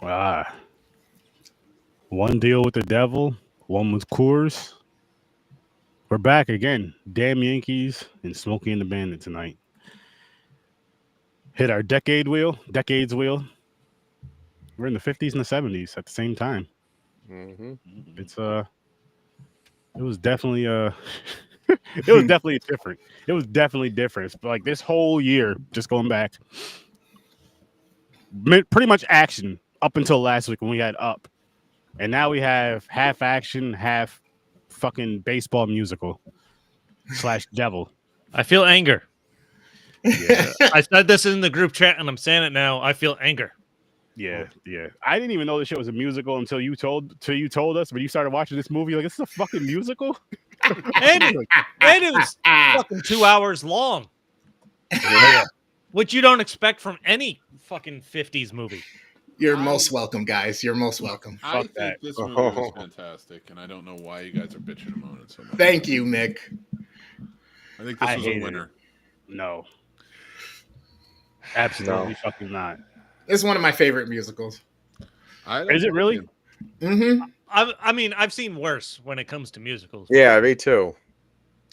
Ah, one deal with the devil, one with Coors. We're back again. Damn Yankees and Smokey and the Bandit tonight. Hit our decades wheel. We're in the 50s and the 70s at the same time. It's it was definitely it was definitely different. It was definitely different. But like this whole year, just going back, pretty much action up until last week when we had Up, and now we have half action, half fucking baseball musical / devil. I feel anger. Yeah, I said this in the group chat, and I'm saying it now. I feel anger. yeah. I didn't even know this shit was a musical until you told us. But you started watching this movie, like this is a fucking musical. And it was fucking 2 hours long. Yeah. Which you don't expect from any fucking 50s movie. You're most welcome, guys. You're most welcome. I Fuck think that. this movie was fantastic, and I don't know why you guys are bitching and moaning so much. Thank you, Mick. I think this was a hated winner. it. No, absolutely fucking not. It's one of my favorite musicals. Is it really? Mm-hmm. I mean, I've seen worse when it comes to musicals. Yeah, me too.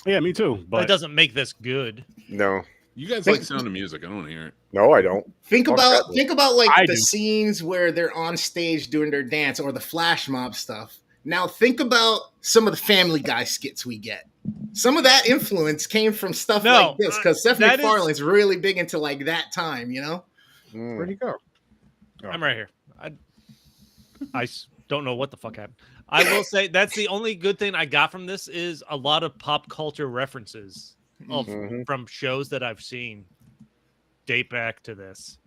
Yeah, me too. But it But doesn't make this good. No, You guys like Sound of Music. I don't want to hear it. no, I don't. Think Fuck about that like I the do. scenes where they're on stage doing their dance or the flash mob stuff. Now think about some of the Family Guy skits we get. Some of that influence came from stuff No, like this because Seth that is- MacFarlane's really big into like that time, you know? where'd he go? I'm right here. Don't know what the fuck happened. I will say that's the only good thing I got from this is a lot of pop culture references from shows that I've seen date back to this.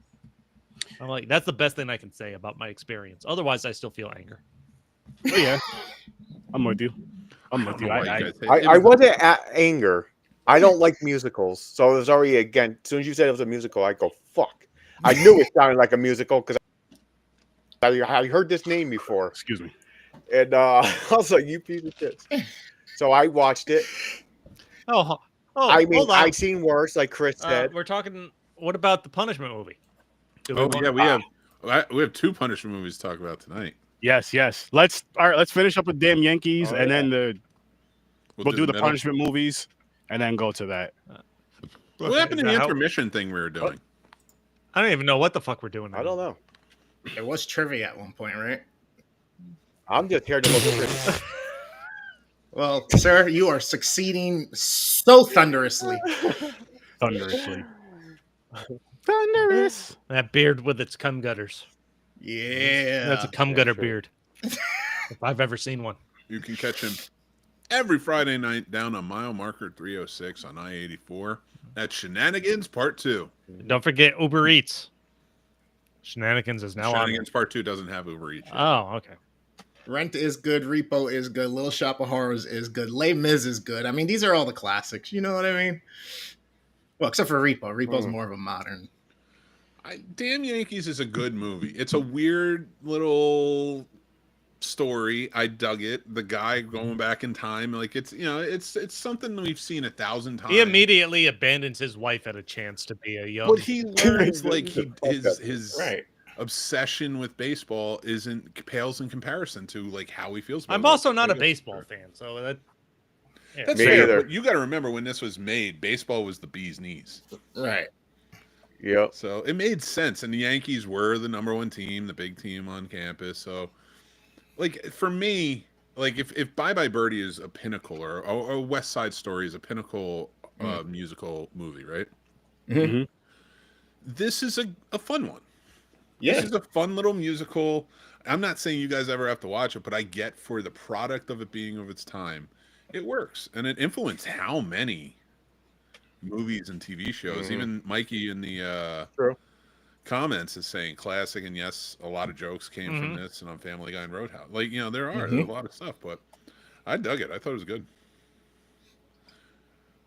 I'm like, that's the best thing I can say about my experience. Otherwise, I still feel anger. Oh yeah, I'm with you. I wasn't at anger. I don't like musicals, so it was already again. As soon as you said it was a musical, I go fuck. I knew it sounded like a musical because I heard this name before. Excuse me. And I was like, "You piece of shit." So I watched it. Oh, I mean, hold on. I've seen worse, like Chris said. We're talking. What about the Punishment movie? We have two punishment movies to talk about tonight. Yes. Let's finish up with Damn Yankees, and then we'll do the middle. punishment movies, and then go to that. What happened to Is the that how- intermission thing we were doing? I don't even know what the fuck we're doing. I don't know. There was trivia at one point, right? I'm just here to look at Chris. Well, sir, you are succeeding so thunderously. Thunderously. Thunderous. That beard with its cum gutters. Yeah. That's a cum gutter true. beard. If I've ever seen one. You can catch him every Friday night down on mile marker 306 on I-84. That's Shenanigans Part 2. Don't forget Uber Eats. Shenanigans is now Shenanigans Part 2 doesn't have Uber Eats yet. on. Oh, okay. Rent is good. Repo is good. Little Shop of Horrors is good. Les Mis is good. I mean, these are all the classics. You know what I mean? Well, except for Repo. Repo's more of a modern. Damn Yankees is a good movie. It's a weird little story. I dug it. The guy going back in time, like it's something we've seen 1,000 times. He immediately abandons his wife at a chance to be a young. But he learns like his Right. obsession with baseball pales in comparison to like how he feels. I'm about also it. not a baseball fan, so that. Yeah. That's Me fair. either. But you got to remember when this was made, baseball was the bee's knees. Right. Yep. So it made sense, and the Yankees were the #1 team, the big team on campus. So, like for me, like if Bye Bye Birdie is a pinnacle or West Side Story is a pinnacle musical movie, right? Mm-hmm. This is a fun one. Yeah. This is a fun little musical. I'm not saying you guys ever have to watch it, but I get for the product of it being of its time, it works, and it influenced how many movies and TV shows. Even Mikey in the True. comments is saying classic, and yes, a lot of jokes came from this and on Family Guy and Roadhouse. Like, there's a lot of stuff, but I dug it. I thought it was good.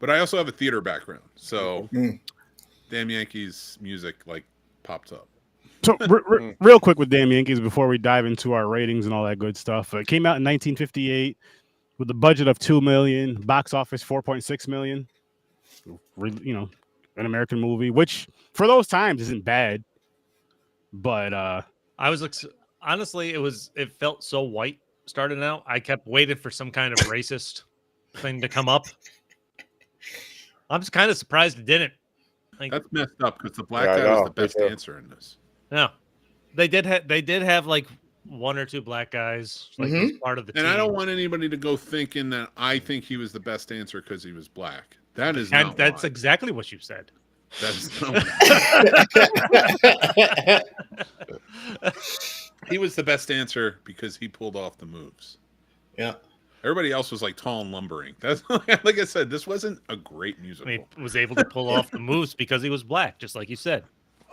But I also have a theater background, so Damn Yankees music like popped up. So real quick with Damn Yankees before we dive into our ratings and all that good stuff. It came out in 1958 with a budget of $2 million, box office $4.6 million. An American movie, which for those times isn't bad. But I was honestly, it felt so white starting out. I kept waiting for some kind of racist thing to come up. I'm just kind of surprised it didn't. Like, That's messed up because the black guy was the best answer in this. No, they did have like one or two black guys like as part of the team. And I don't want anybody to go thinking that I think he was the best answer because he was black. That is not. That's exactly what you said. That's not. He was the best answer because he pulled off the moves. Yeah. Everybody else was like tall and lumbering. That's like I said. This wasn't a great musical. He was able to pull off the moves because he was black, just like you said.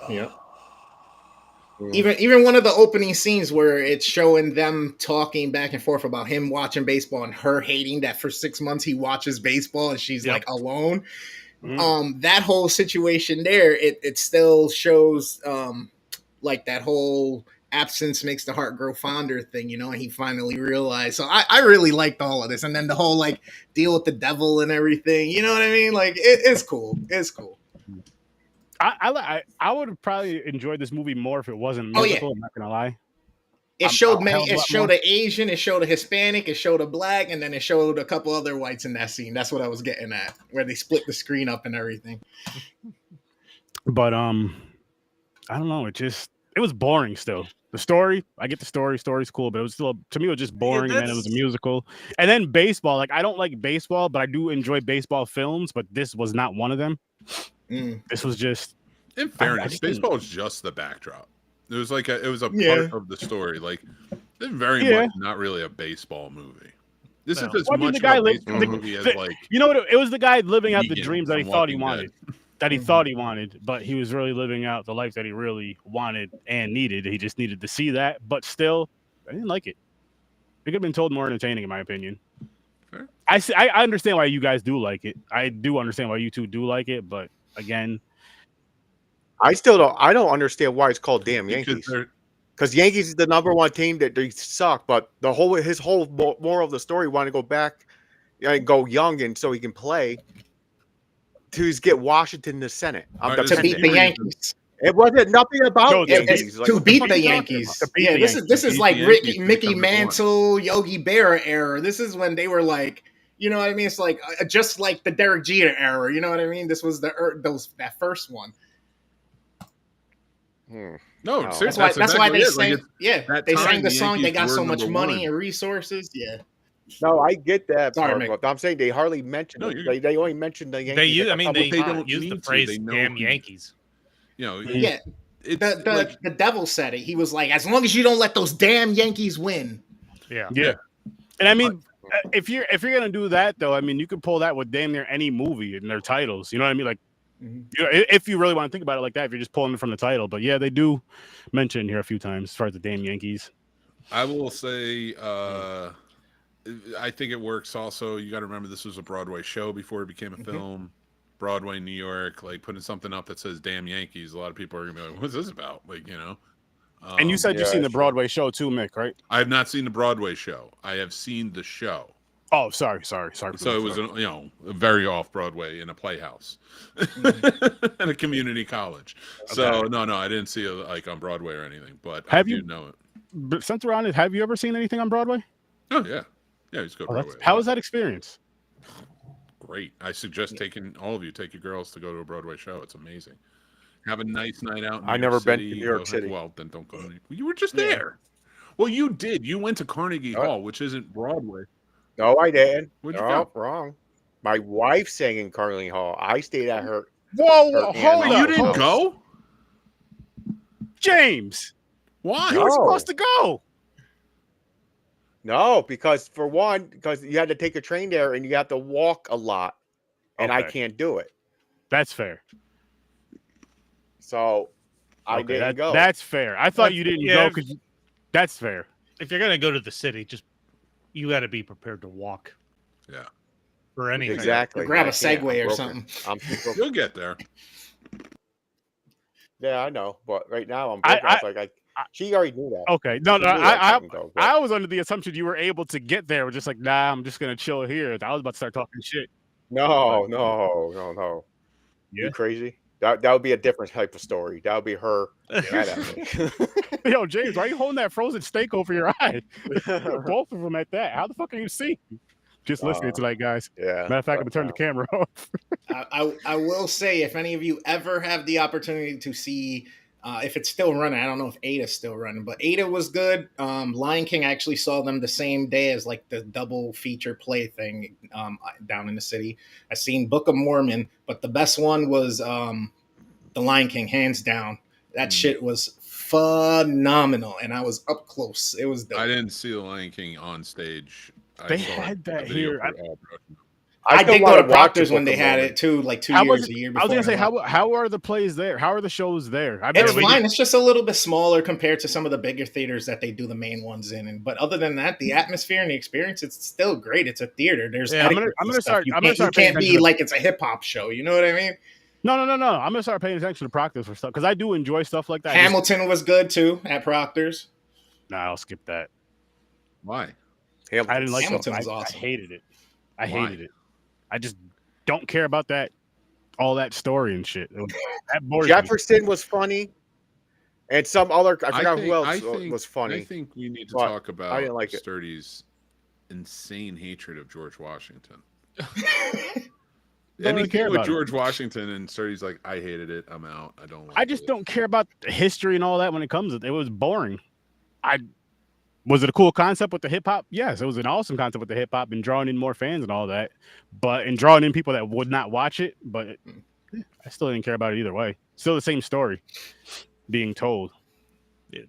Yeah. Even one of the opening scenes where it's showing them talking back and forth about him watching baseball and her hating that for 6 months he watches baseball and she's like alone. That whole situation there, it still shows like that whole absence makes the heart grow fonder thing, you know, and he finally realized. So I really liked all of this. And then the whole like deal with the devil and everything, you know what I mean? Like it's cool. It's cool. I would have probably enjoyed this movie more if it wasn't a musical. I'm not gonna lie. It showed It showed an Asian, it showed a Hispanic, it showed a black, and then it showed a couple other whites in that scene. That's what I was getting at, where they split the screen up and everything. But I don't know. It was boring still. The story, I get the story. Story's cool, but it was still, to me, it was just boring. And then it was a musical. And then baseball. Like, I don't like baseball, but I do enjoy baseball films. But this was not one of them. This was just. In fairness, baseball is just the backdrop. It was like it was a part of the story. Like, it's very much not really a baseball movie. This is as much of a baseball movie as like. You know what? It was the guy living out the dreams that he thought he wanted. That he thought he wanted, but he was really living out the life that he really wanted and needed. He just needed to see that, but still, I didn't like it. It could have been told more entertaining, in my opinion. Fair. I understand why you guys do like it. I do understand why you two do like it, but again, I don't understand why it's called Damn Yankees. Because Yankees is the #1 team that they suck, but his whole moral of the story want to go back and go young and so he can play. To get Washington the Senate to beat the Yankees. It wasn't nothing about Yankees. To beat the Yankees. Yeah, this is like Mickey Mantle, Yogi Berra era. This is when they were like, you know what I mean? It's like just like the Derek Jeter era. You know what I mean? This was that first one. No, seriously, that's why they sang. They sang the song. They got so much money and resources. Yeah. No, I get that. Sorry, but I'm saying they hardly mention it. They only mention the Yankees. They don't use the phrase "damn Yankees." You know, the devil said it. He was like, "As long as you don't let those damn Yankees win." Yeah. And I mean, if you're gonna do that though, I mean, you could pull that with damn near any movie in their titles. You know what I mean? Like, you know, if you really want to think about it like that, if you're just pulling it from the title. But yeah, they do mention it here a few times as far as the damn Yankees. I will say. I think it works also. You got to remember this was a Broadway show before it became a film. Broadway, New York, like putting something up that says damn Yankees. A lot of people are going to be like, what's this about? Like, you know. And you said you've seen the Broadway show too, Mick, right? I have not seen the Broadway show. I have seen the show. Oh, sorry. So it was, a very off Broadway in a playhouse in a community college. Okay. So no, I didn't see it like on Broadway or anything, but I do know it. But since we're on it, have you ever seen anything on Broadway? Oh, yeah. Yeah, it's good. How was that experience? Great. I suggest all of you take your girls to go to a Broadway show. It's amazing. Have a nice night out. I've never been to New York City. Well, then don't go. You were just there. Well, you did. You went to Carnegie Hall, which isn't Broadway. No, I didn't. Where'd you go? Wrong. My wife sang in Carnegie Hall. I stayed at her. Whoa, hold on. You didn't go? James. Why? You were supposed to go. No, because you had to take a train there and you have to walk a lot, and I can't do it. That's fair. So I didn't go. That's fair. I thought you didn't go because that's fair. If you're gonna go to the city, you got to be prepared to walk. Yeah. For anything. Exactly. Or grab a Segway or something. You'll get there. Yeah, I know, but right now I'm broke. She already knew that. Okay, no, I was under the assumption you were able to get there. Just like, nah, I'm just gonna chill here. I was about to start talking shit. No. Yeah. You crazy? That would be a different type of story. That would be her. Yo, James, why are you holding that frozen steak over your eye? Both of them at that. How the fuck are you seeing? Just listening tonight, guys. Yeah. Matter of fact, I'm gonna turn the camera off. I will say, if any of you ever have the opportunity to see, if it's still running, I don't know if Ada's still running, but Ada was good. Lion King, I actually saw them the same day as like the double feature play thing down in the city. I seen Book of Mormon, but the best one was the Lion King, hands down. That shit was phenomenal, and I was up close. It was dope. I didn't see the Lion King on stage. They had that here. I did go to Proctor's when they had it too, like 2 years, a year before. I was gonna say, how are the plays there? How are the shows there? It's fine. It's just a little bit smaller compared to some of the bigger theaters that they do the main ones in. But other than that, the atmosphere and the experience, it's still great. It's a theater. There's I'm gonna start. You can't be like it's a hip hop show. You know what I mean? No. I'm gonna start paying attention to Proctor's for stuff because I do enjoy stuff like that. Hamilton was good too at Proctor's. Nah, I'll skip that. Why? I didn't like Hamilton. Was awesome. I hated it. I hated it. I just don't care about all that story and shit. That bored Jefferson me. was funny, and some other. I forgot who else was funny. I think we need to talk about I didn't like Sturdy's insane hatred of George Washington. Don't Anything care with about George Washington, and Sturdy's like, I hated it. I'm out. I don't. I just don't care about the history and all that when it comes to it. It was boring. Was it a cool concept with the hip hop? Yes, it was an awesome concept with the hip hop and drawing in more fans and all that. And drawing in people that would not watch it. But I still didn't care about it either way. Still the same story being told.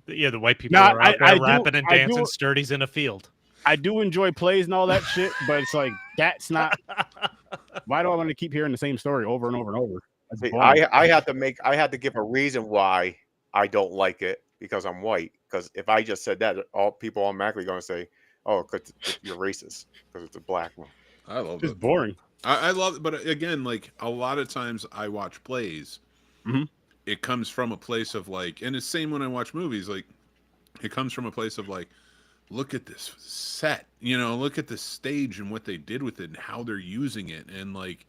Yeah, the white people are out there rapping and dancing. Sturdy's in a field. I do enjoy plays and all that shit, but it's like that's not. Why do I want to keep hearing the same story over and over and over? I had to give a reason why I don't like it because I'm white. Because if I just said that, all people automatically going to say, "Oh, because you're racist because it's a black one." I love it. It's boring. I love it, but again, like a lot of times I watch plays. Mm-hmm. It comes from a place of like, and it's same when I watch movies. Like, it comes from a place of like, look at this set, look at the stage and what they did with it and how they're using it, and like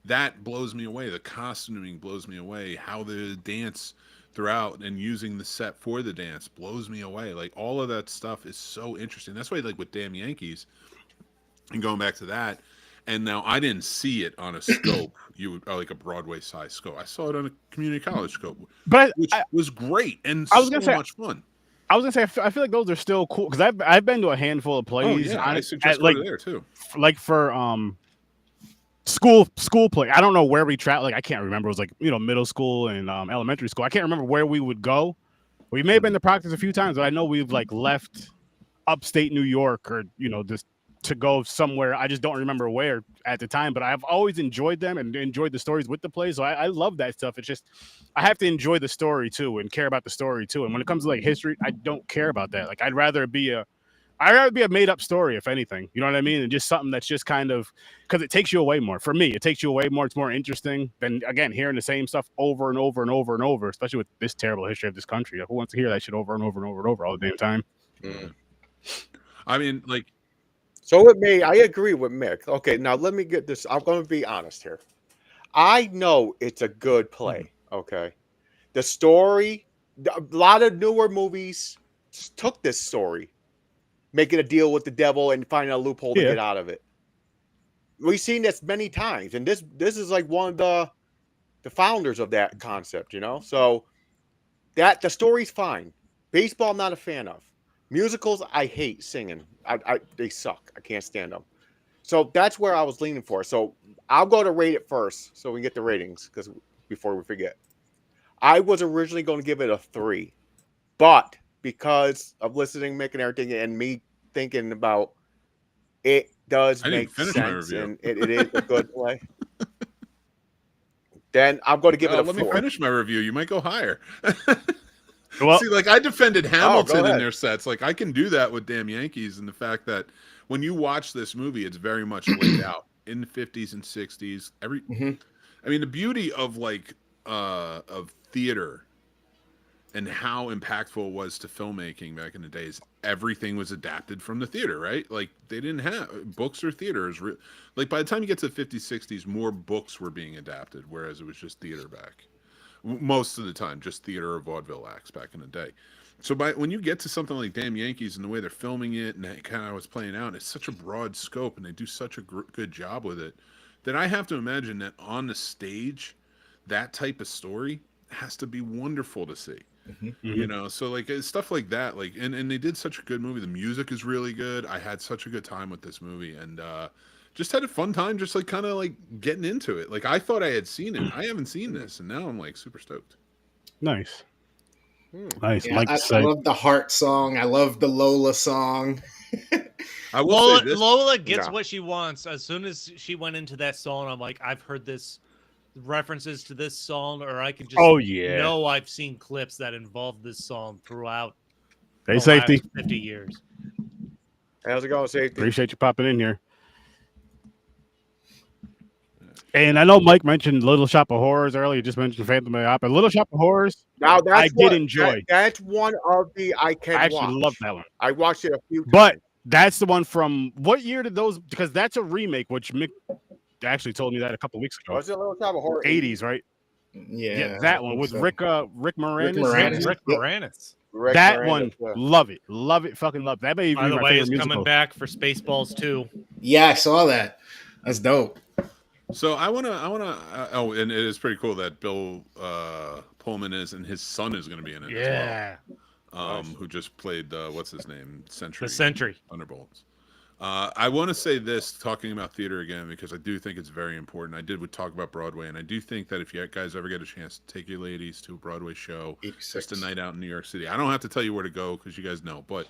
that blows me away. The costuming blows me away. How the dance throughout and using the set for the dance blows me away. Like all of that stuff is so interesting. That's why, like with Damn Yankees, and going back to that, and now I didn't see it on a scope, like a Broadway size scope. I saw it on a community college scope, which was great and much fun. I was gonna say I feel like those are still cool because I've been to a handful of plays. Oh, yeah, I suggest going there too. Like for school play. I don't know where we traveled. Like I can't remember. It was like middle school and elementary school. I can't remember where we would go. We may have been to Proctor's a few times, but I know we've like left upstate New York or just to go somewhere. I just don't remember where at the time. But I've always enjoyed them and enjoyed the stories with the plays. So I love that stuff. It's just I have to enjoy the story too and care about the story too. And when it comes to like history, I don't care about that. Like I'd rather be a made up story, if anything, you know what I mean? And just something that's just kind of because it takes you away more. For me, it takes you away more. It's more interesting than again hearing the same stuff over and over and over and over, especially with this terrible history of this country. Who wants to hear that shit over and over and over and over all the damn time? Mm. I mean, like, so with me, I agree with Mick. Okay, now let me get this. I'm going to be honest here. I know it's a good play. Okay, the story, a lot of newer movies took this story, making a deal with the devil and finding a loophole to get out of it. We've seen this many times, and this is like one of the founders of that concept, So that the story's fine. Baseball, I'm not a fan of. Musicals, I hate singing. They suck. I can't stand them. So that's where I was leaning for. So I'll go to rate it first, so we can get the ratings before we forget. I was originally going to give it a 3, but because of listening, Mick, and everything, and me thinking about it does make sense, and it is a good play. Then I'm going to give it a 4. Let me finish my review. You might go higher. Well, see, like I defended Hamilton in their sets. Like I can do that with Damn Yankees, and the fact that when you watch this movie, it's very much laid out in the 50s and 60s. I mean, the beauty of like of theater and how impactful it was to filmmaking back in the days. Everything was adapted from the theater, right? Like they didn't have books or theaters. Like by the time you get to the 50s, 60s, more books were being adapted, whereas it was just theater back. Most of the time, just theater or vaudeville acts back in the day. So when you get to something like Damn Yankees and the way they're filming it and kind of was playing out, it's such a broad scope and they do such a good job with it that I have to imagine that on the stage, that type of story has to be wonderful to see. You know, so like stuff like that, like and they did such a good movie. The music is really good. I had such a good time with this movie and just had a fun time just like kind of like getting into it. Like I thought I had seen it. I haven't seen this and now I'm like super stoked. Nice. Nice. Yeah, I love the Heart song. I love the Lola song. I will say this. Lola gets what she wants. As soon as she went into that song, I'm like, I've heard this references to this song, or I can just know I've seen clips that involve this song throughout the safety 50 years. How's it going, Safety? Appreciate you popping in here. And I know Mike mentioned Little Shop of Horrors earlier. Just mentioned Phantom of the Opera. Little Shop of Horrors. Now I did enjoy. That's one of the I actually love that one. I watched it a few times. But that's the one from what year did those? Because that's a remake, which Mick actually told me that a couple weeks ago. Was it Little Shop of Horrors? 80s, right? Yeah, that one with Rick Moranis. Rick Moranis. That one, love it, fucking love it. That may By the be my way, favorite is musical. coming back for Spaceballs 2. Yeah, I saw that. That's dope. So I wanna. Oh, and it is pretty cool that Bill Pullman is, and his son is going to be in it. Yeah. As well. Who just played what's his name? Sentry. The Sentry. Thunderbolts. I want to say this, talking about theater again, because I do think it's very important. I did talk about Broadway, and I do think that if you guys ever get a chance to take your ladies to a Broadway show, 86. just a night out in New York City. I don't have to tell you where to go because you guys know, but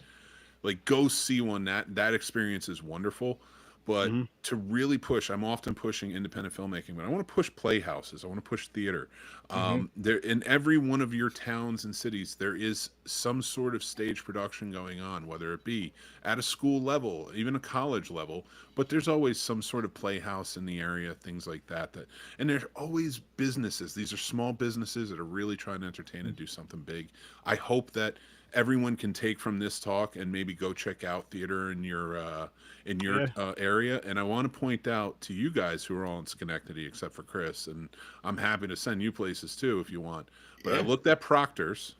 like go see one. That experience is wonderful. But to really push, I'm often pushing independent filmmaking, but I want to push playhouses. I want to push theater. There in every one of your towns and cities, there is some sort of stage production going on, whether it be at a school level, even a college level. But there's always some sort of playhouse in the area, things like that. And there's always businesses. These are small businesses that are really trying to entertain and do something big. I hope that everyone can take from this talk and maybe go check out theater in your area. And I want to point out to you guys who are all in Schenectady, except for Chris, and I'm happy to send you places too if you want. But I looked at Proctor's.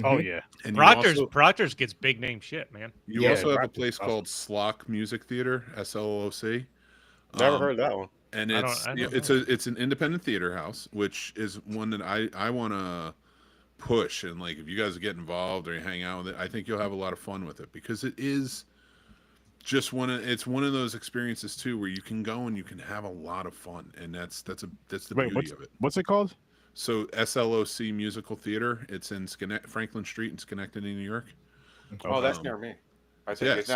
Oh yeah, and Proctor's gets big name shit, man. You also have a place called Slock Music Theater, SLOC. Never heard that one. And it's an independent theater house, which is one that I want to push. And like, if you guys get involved or you hang out with it, I think you'll have a lot of fun with it, because it is just one of those experiences too where you can go and you can have a lot of fun, and that's the beauty of it. What's it called? So SLOC Musical Theater. It's in Franklin Street in Schenectady, New York. Oh, that's near me. I think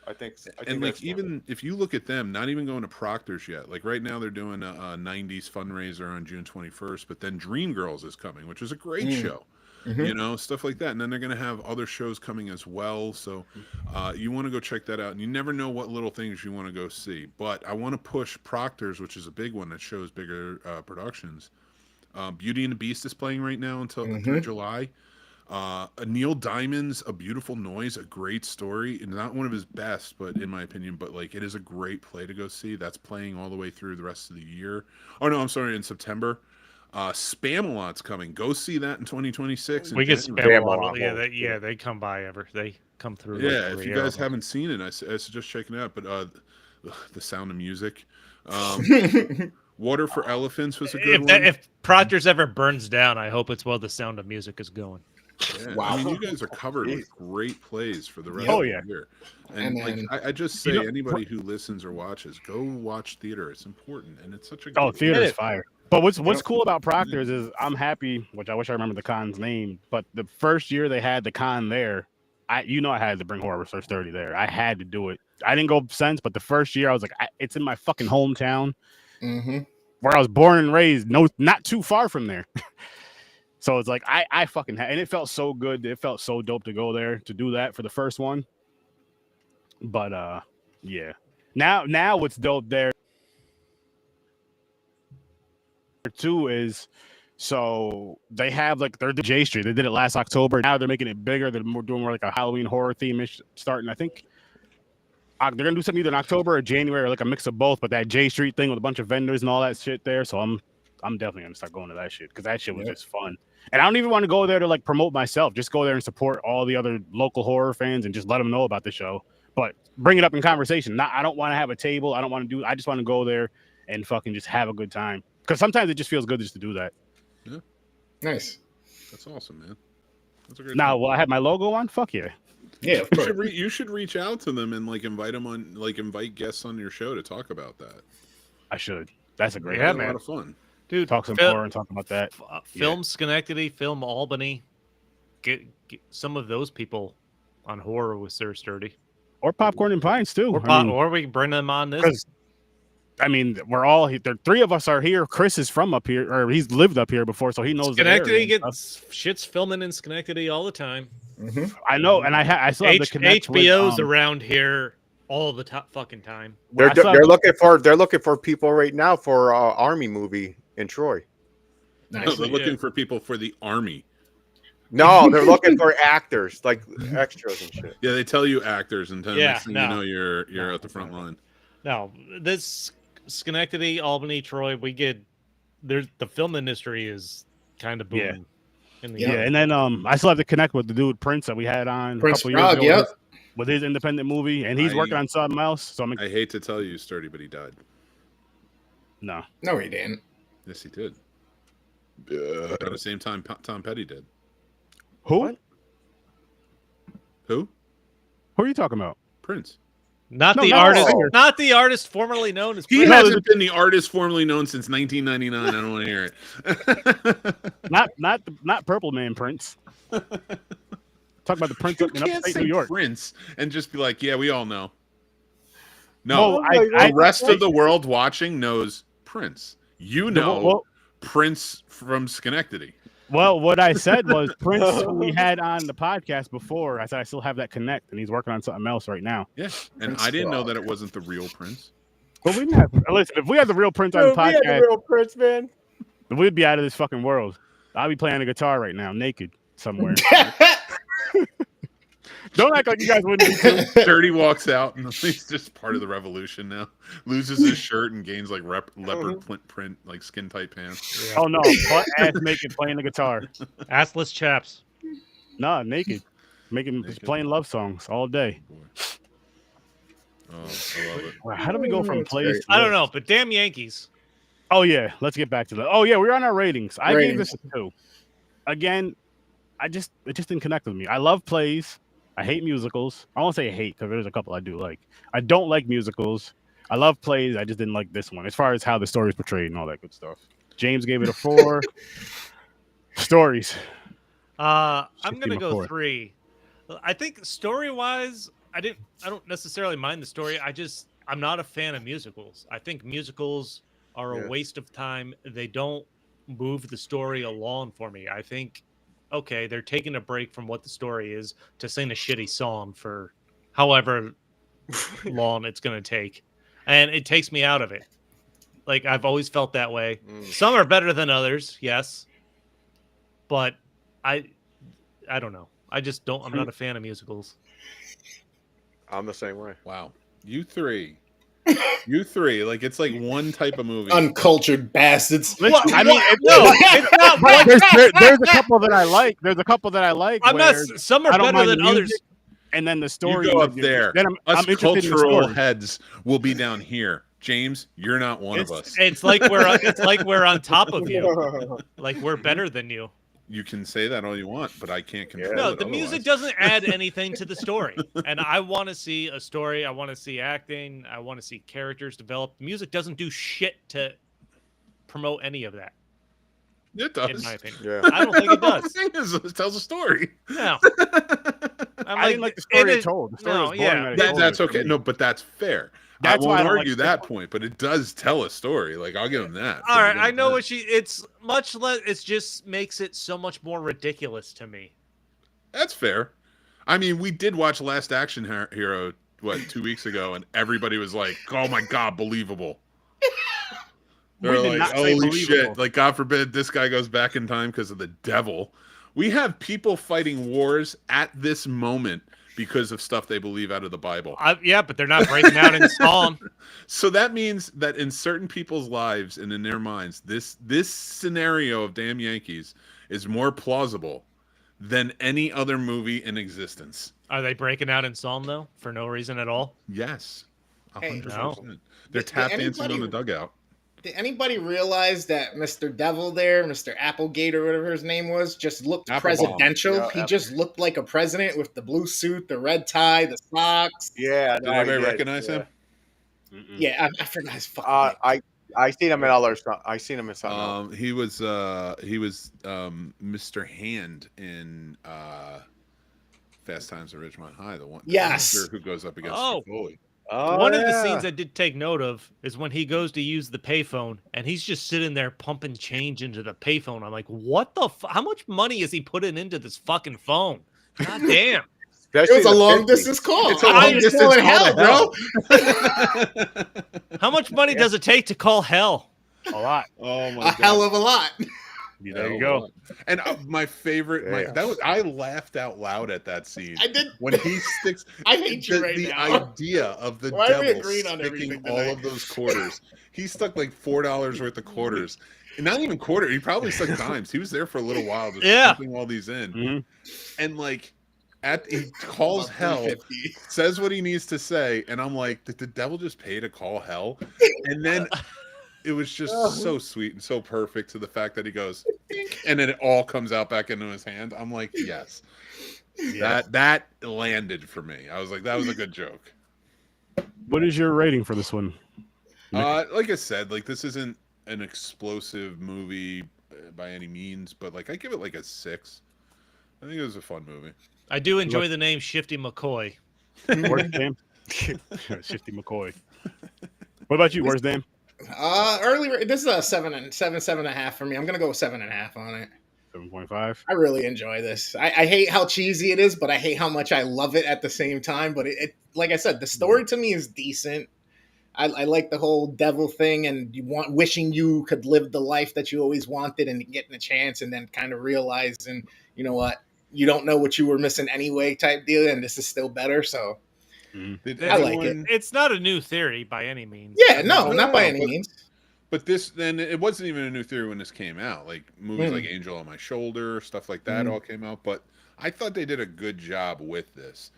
I think and like, even if you look at them, not even going to Proctor's yet. Like right now, they're doing a 90s fundraiser on June 21st, but then Dreamgirls is coming, which is a great show. You know, stuff like that. And then they're going to have other shows coming as well. So you want to go check that out. And you never know what little things you want to go see. But I want to push Proctor's, which is a big one that shows bigger productions. Beauty and the Beast is playing right now until through July. Neil Diamond's A Beautiful Noise, a great story, and not one of his best, but in my opinion, but like it is a great play to go see. That's playing all the way through the rest of the year. Oh no, I'm sorry, in September. Spamalot's coming. Go see that in 2026. We get Spamalot. Yeah, they come by they come through. Yeah, if you guys haven't seen it, I suggest checking it out. But The Sound of Music. Water for Elephants was a good one. If Proctor's ever burns down, I hope it's while The Sound of Music is going. Yeah. Wow. I mean, you guys are covered with great plays for the rest of the year. And like, I just say, anybody who listens or watches, go watch theater. It's important, and it's such a good theater's fire. But what's cool about Proctor's is I'm happy, which I wish I remember the con's name, but the first year they had the con there, I had to bring Horror Research 30 there. I had to do it. I didn't go since, but the first year I was like, it's in my fucking hometown. Where I was born and raised, not too far from there. So it's like I fucking had, and it felt so good. It felt so dope to go there to do that for the first one. But yeah. Now what's dope there too is So they have like they're the J Street. They did it last October. Now they're making it bigger. They're doing more like a Halloween horror theme starting. I think they're gonna do something either in October or January, or like a mix of both. But that J Street thing with a bunch of vendors and all that shit there. So I'm definitely gonna start going to that shit because that shit was just fun. And I don't even want to go there to like promote myself. Just go there and support all the other local horror fans and just let them know about the show. But bring it up in conversation. I don't want to have a table. I don't want to do. I just want to go there and fucking just have a good time. Because sometimes it just feels good just to do that. Yeah. Nice. That's awesome, man. That's a great now, thing. will I have my logo on? Fuck yeah. Yeah, of course. You should reach out to them and like invite them on, like invite guests on your show to talk about that. I should. That's a great Yeah, a man. lot of fun. Dude, talk some more and talk about that. Film Schenectady, film Albany. Get some of those people on horror with Sir Sturdy. Or Popcorn and Pints too. Or we can bring them on this. I mean, we're all here. Three of us are here. Chris is from up here, or he's lived up here before, so he knows. Schenectady gets shit's filming in Schenectady all the time. Mm-hmm. I know, and I still have the connect HBO's around here all the fucking time. They're looking for people right now for Army movie in Troy. Nice. No, they're looking for people for the Army. No, they're looking for actors, like extras and shit. Yeah, they tell you actors, and then next thing no. you know you're at the front line. No, this Schenectady, Albany, Troy, the film industry is kind of booming. And then I still have to connect with the dude Prince that we had on Prince a couple years ago. Yep. With his independent movie, and he's working on something else. So I hate to tell you, Sturdy, but he died. No, he didn't. Yes, he did. At the same time, Tom Petty did. Who? What? Who? Who are you talking about? Prince. Not the artist formerly known as Prince. He hasn't been the artist formerly known since 1999. I don't want to hear it. not Purple Man Prince. Talk about the Prince up in upstate New York. Prince and just be like, yeah, we all know. No, the rest of the world watching knows Prince. You know Prince from Schenectady. Well, what I said was Prince, who we had on the podcast before. I said I still have that connect, and he's working on something else right now. Yeah, and I didn't know that it wasn't the real Prince. But we have, listen, if we had the real Prince on the podcast, the real Prince, man, we'd be out of this fucking world. I'll be playing a guitar right now, naked somewhere. Don't act like you guys wouldn't be too. Dirty walks out, and he's just part of the revolution now. Loses his shirt and gains like leopard print, like skin tight pants. Yeah. Oh no, butt ass naked playing the guitar. Assless chaps. Nah, naked. Just playing love songs all day. Oh, I love it. How do we go from place? I don't know, but damn Yankees. Oh yeah, let's get back to that. Oh yeah, we're on our ratings. I gave this a 2. Again, it just didn't connect with me. I love plays. I hate musicals. I won't say hate because there's a couple I do like. I don't like musicals. I love plays. I just didn't like this one as far as how the story is portrayed and all that good stuff. James gave it a 4. Stories. I'm gonna go 3. I think story wise, I don't necessarily mind the story. I'm not a fan of musicals. I think musicals are a waste of time. They don't move the story along for me. I think, okay, they're taking a break from what the story is to sing a shitty song for however long it's going to take. And it takes me out of it. Like, I've always felt that way. Some are better than others, yes. But I don't know. I'm not a fan of musicals. I'm the same way. Wow. You three. Like it's like one type of movie. Uncultured bastards. Well, I mean, it's not. There's a couple that I like. Some are better than others. And then the story. You go up there. Then I'm cultural heads will be down here. James, you're not one of us. It's like we're on top of you. Like we're better than you. You can say that all you want, but I can't control it. No, the music doesn't add anything to the story. And I want to see a story. I want to see acting. I want to see characters develop. Music doesn't do shit to promote any of that. It does. In my opinion. Yeah. I don't think it does. It tells a story. No. I didn't like the story it told. The story was boring. That's okay. No, but that's fair. That's I why won't I don't argue like that point, but it does tell a story. Like I'll give him that. All right, I know what it's much less. It just makes it so much more ridiculous to me. That's fair. I mean, we did watch Last Action Hero 2 weeks ago, and everybody was like, "Oh my god, believable." They're did like, not say holy believable. shit! Like, God forbid this guy goes back in time because of the devil. We have people fighting wars at this moment because of stuff they believe out of the Bible. Yeah, but they're not breaking out in song. So that means that in certain people's lives and in their minds, this scenario of Damn Yankees is more plausible than any other movie in existence. Are they breaking out in song though, for no reason at all? Yes, 100%. no. They're tap dancing on the dugout. Did anybody realize that Mr. Devil there, Mr. Applegate or whatever his name was, just looked presidential? Yeah, he just looked like a president with the blue suit, the red tie, the socks. Yeah, Did anybody recognize him? Yeah, I forgot his fucking name. I seen him in other stuff. I seen him in something. He was Mr. Hand in Fast Times at Ridgemont High, the one who goes up against Foley. One of the scenes I did take note of is when he goes to use the payphone and he's just sitting there pumping change into the payphone. I'm like, what the? How much money is he putting into this fucking phone? God damn! It was a long distance call. It's a long distance call, bro. How much money does it take to call hell? A lot. Oh my God. Hell of a lot. There you go. And my favorite, I laughed out loud at that scene. I did when he sticks. I hate you right the now. idea of the devil sticking all of those quarters. He stuck like $4 worth of quarters, and not even quarter. He probably stuck dimes. He was there for a little while, just stuffing all these in, and like. He calls hell, says what he needs to say, and I'm like, did the devil just pay to call hell? And then it was just so sweet and so perfect to the fact that he goes, and then it all comes out back into his hand. I'm like, yes. That landed for me. I was like, that was a good joke. What is your rating for this one? Like I said, like this isn't an explosive movie by any means, but like I give it like a 6. I think it was a fun movie. I do enjoy the name Shifty McCoy. Shifty McCoy. What about you? Where's Dan? Earlier, this is a 7.5 for me. I'm gonna go with 7.5 on it. 7.5. I really enjoy this. I hate how cheesy it is, but I hate how much I love it at the same time. But it like I said, the story to me is decent. I like the whole devil thing and wishing you could live the life that you always wanted and getting a chance, and then kind of realizing, you know what, you don't know what you were missing anyway type deal, and this is still better. So I like it. It's not a new theory by any means. Yeah, no, not by any means. But then it wasn't even a new theory when this came out. Like movies like Angel on My Shoulder, stuff like that all came out. But I thought they did a good job with this.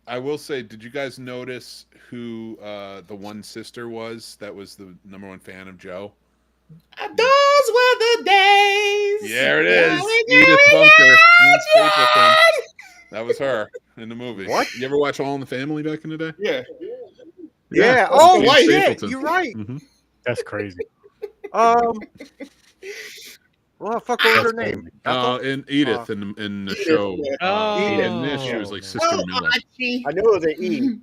I will say, did you guys notice who the one sister was that was the #1 fan of Joe? Those were the days. Yeah, it is. Edith Bunker. That was her in the movie. What? You ever watch All in the Family back in the day? Yeah. Yeah. Oh, shit. You're right. That's crazy. What the fuck was her name? In Edith in the show. In this, she was like Sister Miller. I knew it was an E.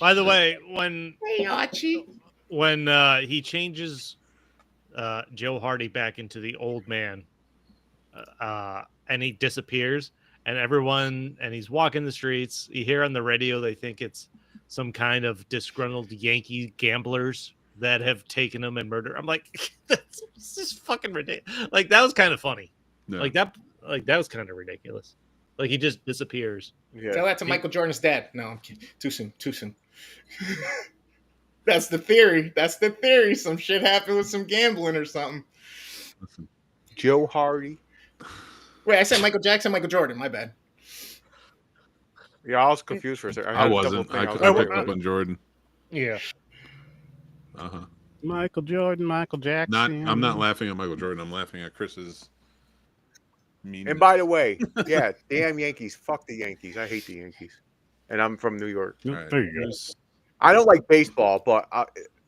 By the way, when Archie. he changes Joe Hardy back into the old man, and he disappears, and he's walking the streets. You hear on the radio, they think it's some kind of disgruntled Yankee gamblers that have taken him and murdered. I'm like, this is fucking ridiculous. Like, that was kind of funny. Yeah. Like that was kind of ridiculous. Like, he just disappears. Yeah. Tell that to Michael Jordan's dad. No, I'm kidding. Too soon. That's the theory. Some shit happened with some gambling or something. Joe Hardy. Wait, I said Michael Jackson, Michael Jordan. My bad. Yeah, I was confused for a second. I wasn't. I picked up on Jordan. Yeah. Michael Jordan, Michael Jackson. I'm not laughing at Michael Jordan. I'm laughing at Chris's meanness. And by the way, yeah, damn Yankees. Fuck the Yankees. I hate the Yankees. And I'm from New York. Right. There you go. I don't like baseball, but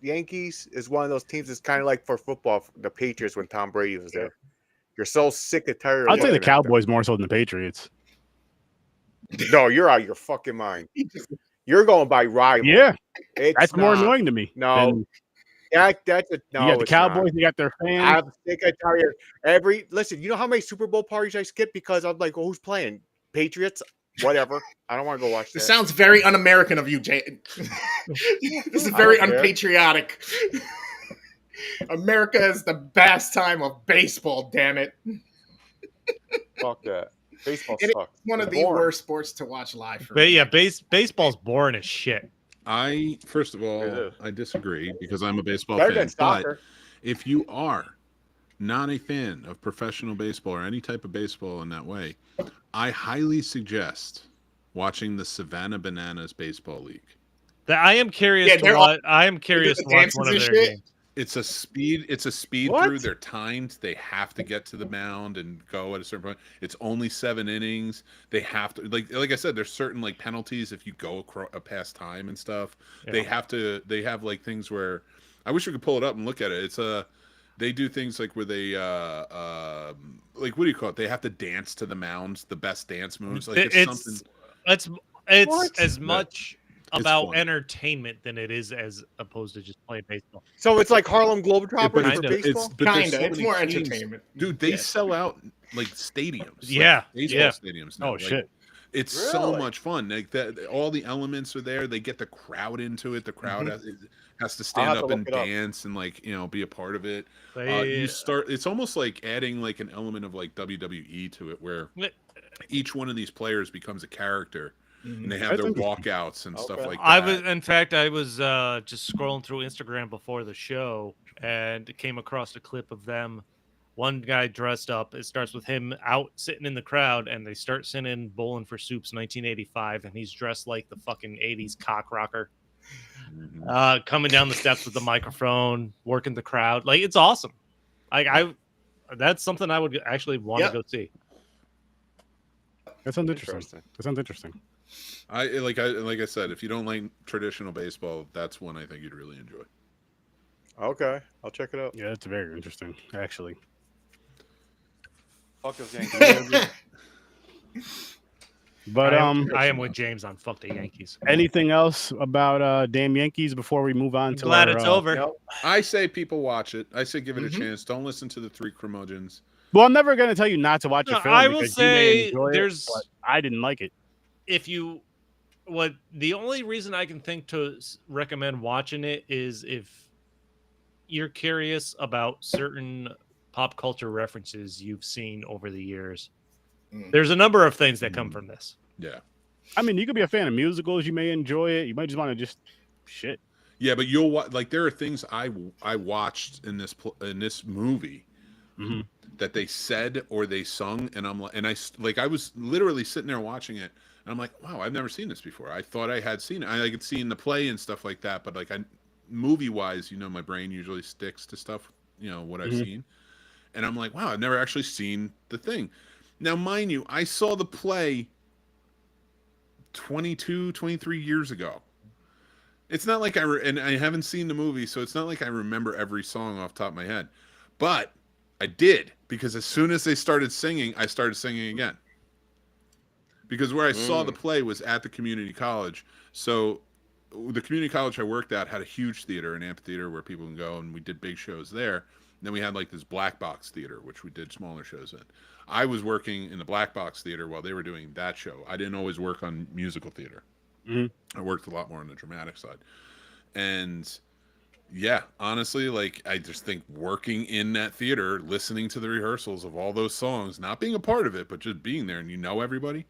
Yankees is one of those teams that's kind of like for football, the Patriots when Tom Brady was there. You're so sick and tired. I'd say the Cowboys more so than the Patriots. No, you're out of your fucking mind. You're going by rival. Yeah. That's more annoying to me. No. That's no. You got the Cowboys, you got their fans. I'm sick and tired. Listen, you know how many Super Bowl parties I skip because I'm like, who's playing? Patriots? Whatever. I don't want to go watch that. This sounds very un-American of you, Jay. This is very unpatriotic. America is the best time of baseball, damn it. Fuck that. Baseball It is sucks. one of It's the boring. worst sports to watch live for But me. yeah, baseball's boring as shit. First of It all, is. I disagree because I'm a baseball Better fan. than soccer. But if you are not a fan of professional baseball or any type of baseball in that way, I highly suggest watching the Savannah Bananas Baseball League. I am curious Yeah, to they're watch. I am curious the to watch dances one of and their shit? games. It's a speed What? through. They're timed. They have to get to the mound and go at a certain point. It's only 7 innings. They have to like I said. There's certain like penalties if you go past time and stuff. Yeah. They have to. They have like things where I wish we could pull it up and look at it. It's they do things like where they like what do you call it? They have to dance to the mound, the best dance moves. Like it's something. It's What? as much It's about fun. entertainment than it is as opposed to just playing baseball. So it's like Harlem Globetrotters But for Kinda. baseball? but there's Kinda. so It's many more teams. entertainment. Dude, they Yeah. sell out like stadiums. Yeah, like baseball yeah. stadiums now. Oh Like, shit! it's so Really? much fun. Like that, all the elements are there. They get the crowd into it. The crowd has to stand have to up and look it up. dance and like be a part of it. They, You start. It's almost like adding like an element of like WWE to it, where each one of these players becomes a character, and they have That's their interesting. walkouts and stuff Okay. like that. I was, in fact, I was just scrolling through Instagram before the show and came across a clip of them. One guy dressed up. It starts with him out sitting in the crowd, and they start singing "Bowling for Soup's" 1985, and he's dressed like the fucking 80s cock rocker, coming down the steps with the microphone, working the crowd. Like it's awesome. That's something I would actually want to go see. That sounds interesting. That sounds interesting. Like I said, if you don't like traditional baseball, that's one I think you'd really enjoy. Okay, I'll check it out. Yeah, it's very interesting, actually. Fuck those Yankees. But I am with James on fuck the Yankees. anything else about damn Yankees before we move on to Glad our, it's over. Nope. I say people watch it. I say give it a chance. Don't listen to the three curmudgeons. Well, I'm never gonna tell you not to watch a No, film. I will because you may say enjoy it, there's- but I didn't like it. The only reason I can think to recommend watching it is if you're curious about certain pop culture references you've seen over the years. There's a number of things that come from this. Yeah. I mean, you could be a fan of musicals. You may enjoy it. You might just want to just shit. Yeah, but you'll like there are things I watched in this movie that they said or they sung, and I'm like, and I was literally sitting there watching it, and I'm like, wow, I've never seen this before. I thought I had seen it. I could see in the play and stuff like that, but like movie wise, my brain usually sticks to stuff, what I've seen, and I'm like, wow, I've never actually seen the thing. Now, mind you, I saw the play 22, 23 years ago. It's not like and I haven't seen the movie, so it's not like I remember every song off the top of my head. But I did, because as soon as they started singing, I started singing again. Because where I saw the play was at the community college. So the community college I worked at had a huge theater, an amphitheater where people can go, and we did big shows there. And then we had like this black box theater, which we did smaller shows in. I was working in the black box theater while they were doing that show. I didn't always work on musical theater. I worked a lot more on the dramatic side. And yeah, honestly, like I just think working in that theater, listening to the rehearsals of all those songs, not being a part of it, but just being there and everybody,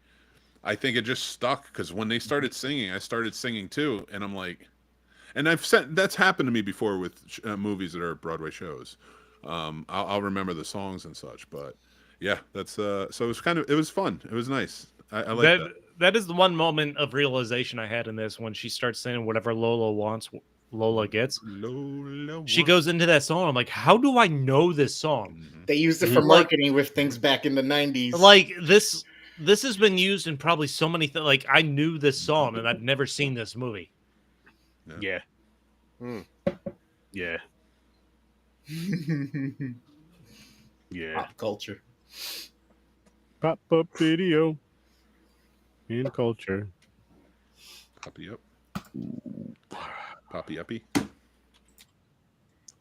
I think it just stuck, because when they started singing, I started singing too. And I'm like, and that's happened to me before with movies that are Broadway shows. I'll remember the songs and such, but yeah, that's so it was fun. It was nice. I like that. That is the one moment of realization I had in this, when she starts saying whatever Lola wants, Lola gets. She goes into that song. I'm like, how do I know this song? They used it for marketing with things back in the 90s. Like this has been used in probably so many things. Like I knew this song and I've never seen this movie. Yeah. Yeah. Yeah. Pop culture. Pop up video in culture. Poppy up. Poppy uppy.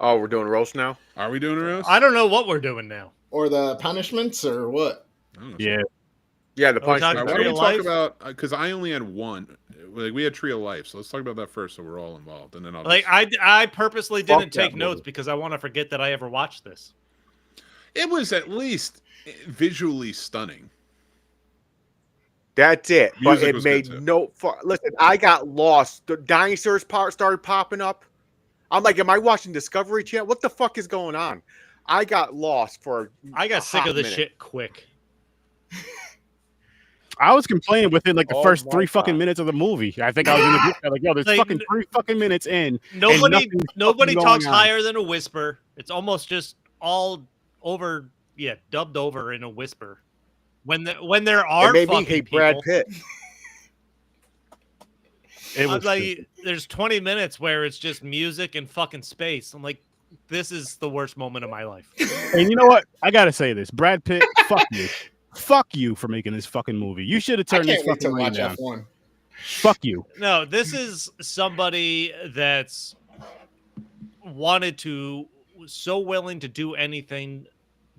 Oh, we're doing roast now? Are we doing a roast? I don't know what we're doing now. Or the punishments, or what? Yeah. Yeah, the Are we punishment. talking Why real don't we life? talk about, because I only had one, Like, we had Tree of Life, so let's talk about that first, so we're all involved, and then I'll like I purposely didn't take that notes movie. because I want to forget that I ever watched this. It was at least visually stunning. That's it. But Music it was made good, too. no. Listen, I got lost. The dinosaurs started popping up. I'm like, am I watching Discovery Channel? What the fuck is going on? I got lost for. I got sick of this minute. shit quick. I was complaining within like the Oh first my 3 fucking God. minutes of the movie. I think I was in the group chat like, yo, there's Like, fucking 3 fucking minutes in. Nobody nothing's talks going on. higher than a whisper. It's almost just all over, dubbed over in a whisper. When there are It made me fucking hate people, Brad Pitt. It I was was like, there's 20 minutes where it's just music and fucking space. I'm like, this is the worst moment of my life. And you know what? I gotta say this, Brad Pitt, fuck you. Fuck you for making this fucking movie. You should have I turned this can't wait to fucking lane watch down. F1. Fuck you. No, this is somebody that's so willing to do anything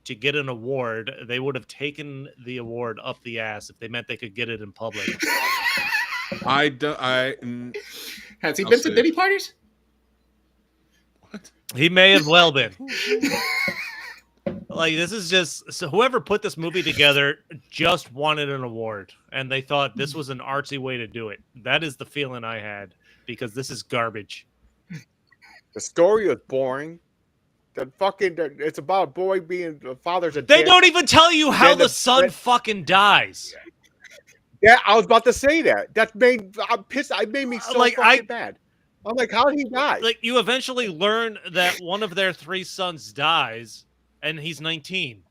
to get an award. They would have taken the award up the ass if they meant they could get it in public. Has he I'll been to say- Diddy parties? What? He may have well been. Like, this is just, so whoever put this movie together just wanted an award, and they thought this was an artsy way to do it. That is the feeling I had, because this is garbage. The story was boring. It's about a boy being a father's a They dick. don't even tell you how Then the son fucking dies. Yeah, I was about to say that. I'm pissed. It made me so Like, fucking bad. I'm like, how did he die? Like, you eventually learn that one of their 3 sons dies, and he's 19.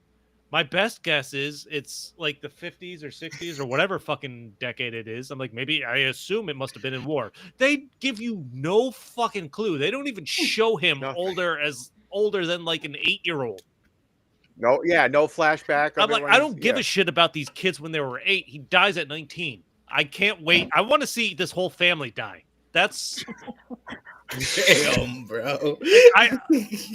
My best guess is it's like the 50s or 60s or whatever fucking decade it is. I'm like, maybe I assume it must have been in war. They give you no fucking clue. They don't even show him Nothing. older than like an 8-year-old. No flashback. I'm like, I don't give a shit about these kids when they were 8. He dies at 19. I can't wait. I want to see this whole family die. That's Damn, bro.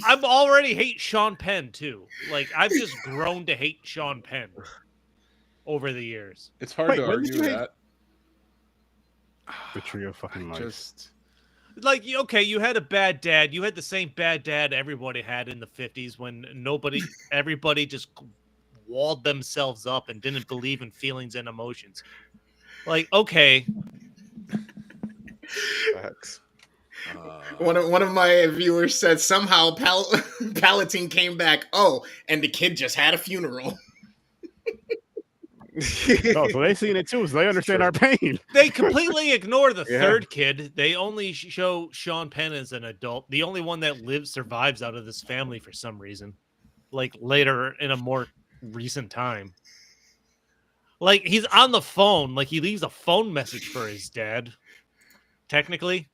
I'm already hate Sean Penn too. Like, I've just grown to hate Sean Penn over the years. It's hard Wait, to when did argue you hate- that. The trio of fucking life. Just Like, okay, you had a bad dad. You had the same bad dad everybody had in the 50s when everybody just walled themselves up and didn't believe in feelings and emotions. Like, okay. Facts. One of my viewers said somehow Palatine came back. Oh, and the kid just had a funeral. Oh, so they seen it too, so they understand our pain. They completely ignore the Yeah. third kid. They only show Sean Penn as an adult, the only one that survives out of this family for some reason. Like, later in a more recent time. Like, he's on the phone. Like, he leaves a phone message for his dad. Technically.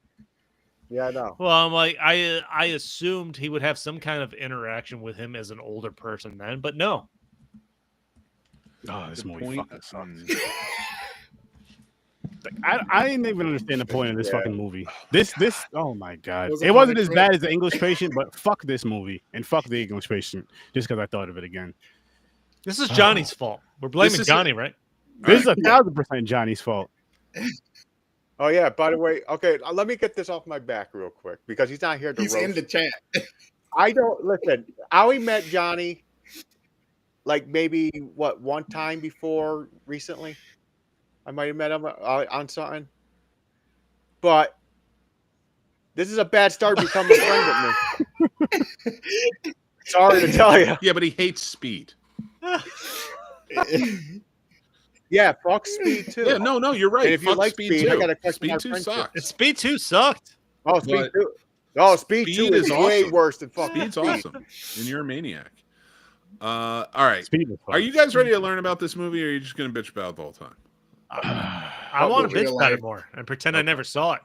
Yeah, I know. Well, I'm like, I assumed he would have some kind of interaction with him as an older person then, but no. Oh, this the movie point. fucking sucks. I didn't even understand the point of this Yeah. fucking movie. This oh my god. Was It it wasn't funny as for bad you? as The English Patient, but fuck this movie and fuck The English Patient just because I thought of it again. This is Johnny's fault. We're blaming is Johnny, right? This is 1,000% Johnny's fault. Oh yeah. By the way, okay. Let me get this off my back real quick because he's not here to He's roast. in the chat. I don't listen. I only met Johnny like maybe one time before recently. I might have met him on something, but this is a bad start to becoming a friend with me. Sorry to tell you. Yeah, but he hates speed. Yeah, fuck Speed too. Yeah, no, you're right. And if you Fuck like Speed, Speed, I too. gotta question Speed our 2 friendship. sucks. Speed 2 sucked. Oh, Speed But 2. Oh, Speed 2 Speed is is way awesome. worse than fucking Speed's Speed. awesome, and you're a maniac. All right. Speed was Are you guys ready to learn about this movie, or are you just going to bitch about it the whole time? I want to Real bitch about life. it more and pretend I never saw it.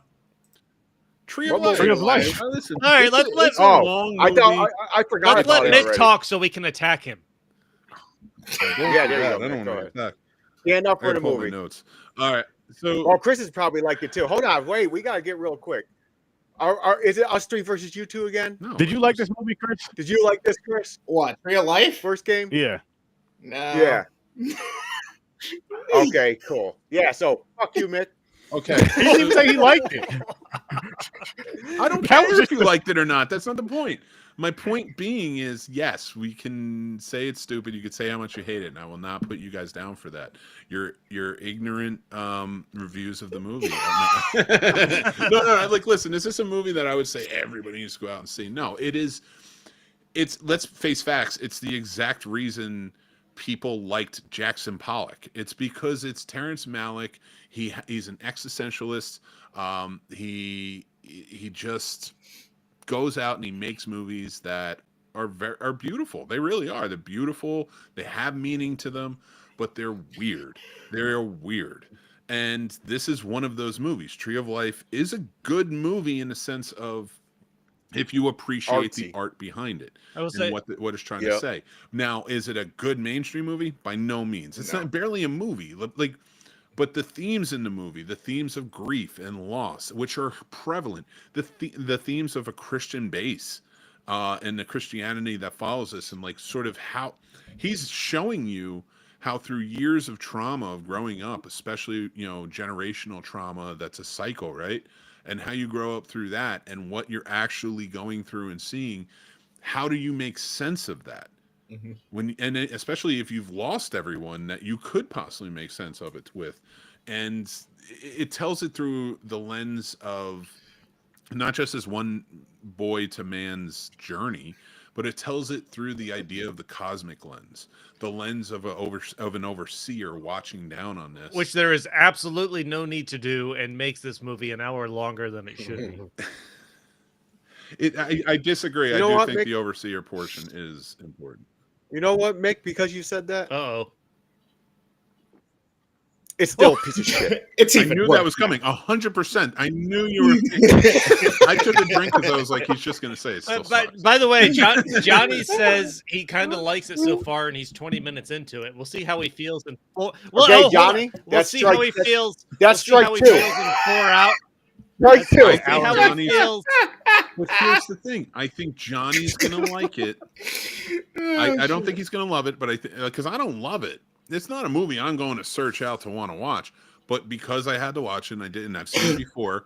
Tree of What Life. movie? Tree of Life. Now, listen, All right, it's let's a Oh, long I movie. thought I forgot Let's about let it Mick already. talk so we can attack him. Yeah, there you I go. don't Go want ahead. to. Stand up I for gotta the pull up my movie. notes. All right. So Oh, Chris has probably liked it too. Hold on, wait. We gotta get real quick. Is it us three versus you two again? no, Did you like this movie, Chris? Did you like this, Chris? What? Real life? First game? Yeah. No. Yeah. Okay, cool. Yeah, so fuck you, Mick. Okay. He didn't even say he liked it. I don't care if you liked it or not. That's not the point. My point being is, yes, we can say it's stupid. You could say how much you hate it, and I will not put you guys down for that. Your ignorant reviews of the movie. No. Like, listen, is this a movie that I would say everybody needs to go out and see? No, it is. It's, let's face facts. It's the exact reason people liked Jackson Pollock. It's because it's Terrence Malick. He's an existentialist. He just goes out and he makes movies that are beautiful. They really are. They're beautiful. They have meaning to them, but they're weird. They're weird. And this is one of those movies. Tree of Life is a good movie in the sense of if you appreciate the art behind it and what it's trying to say. Now, is it a good mainstream movie? By no means. It's not barely a movie. Like, but the themes in the movie, the themes of grief and loss, which are prevalent, the themes of a Christian base and the Christianity that follows us, and like sort of how he's showing you how through years of trauma of growing up, especially, you know, generational trauma, that's a cycle, right? And how you grow up through that and what you're actually going through and seeing, how do you make sense of that? And especially if you've lost everyone that you could possibly make sense of it with. And it tells it through the lens of not just as one boy to man's journey, but it tells it through the idea of the cosmic lens, the lens of an overseer watching down on this. Which there is absolutely no need to do, and makes this movie an hour longer than it should be. I disagree. You know I what, do think Mick? the overseer portion is important. You know what, Mick? Because you said that, Uh-oh. it's still a piece of shit. It's I even knew worse. that was coming. 100%. I knew you were. I took a drink because I was like, he's just going to say it still sucks. By the way, Johnny says he kind of likes it so far, and he's 20 minutes into it. We'll see how he feels in four. Well, Okay, Johnny, we'll that's see strike- how he feels. That's we'll see how he strike two. feels in 4 hours. Right, Let's too. see how he Johnny's- feels. But here's the thing. I think Johnny's going to like it. I don't think he's going to love it, but I think because I don't love it. It's not a movie I'm going to search out to want to watch. But because I had to watch it and I did, and I've seen it before,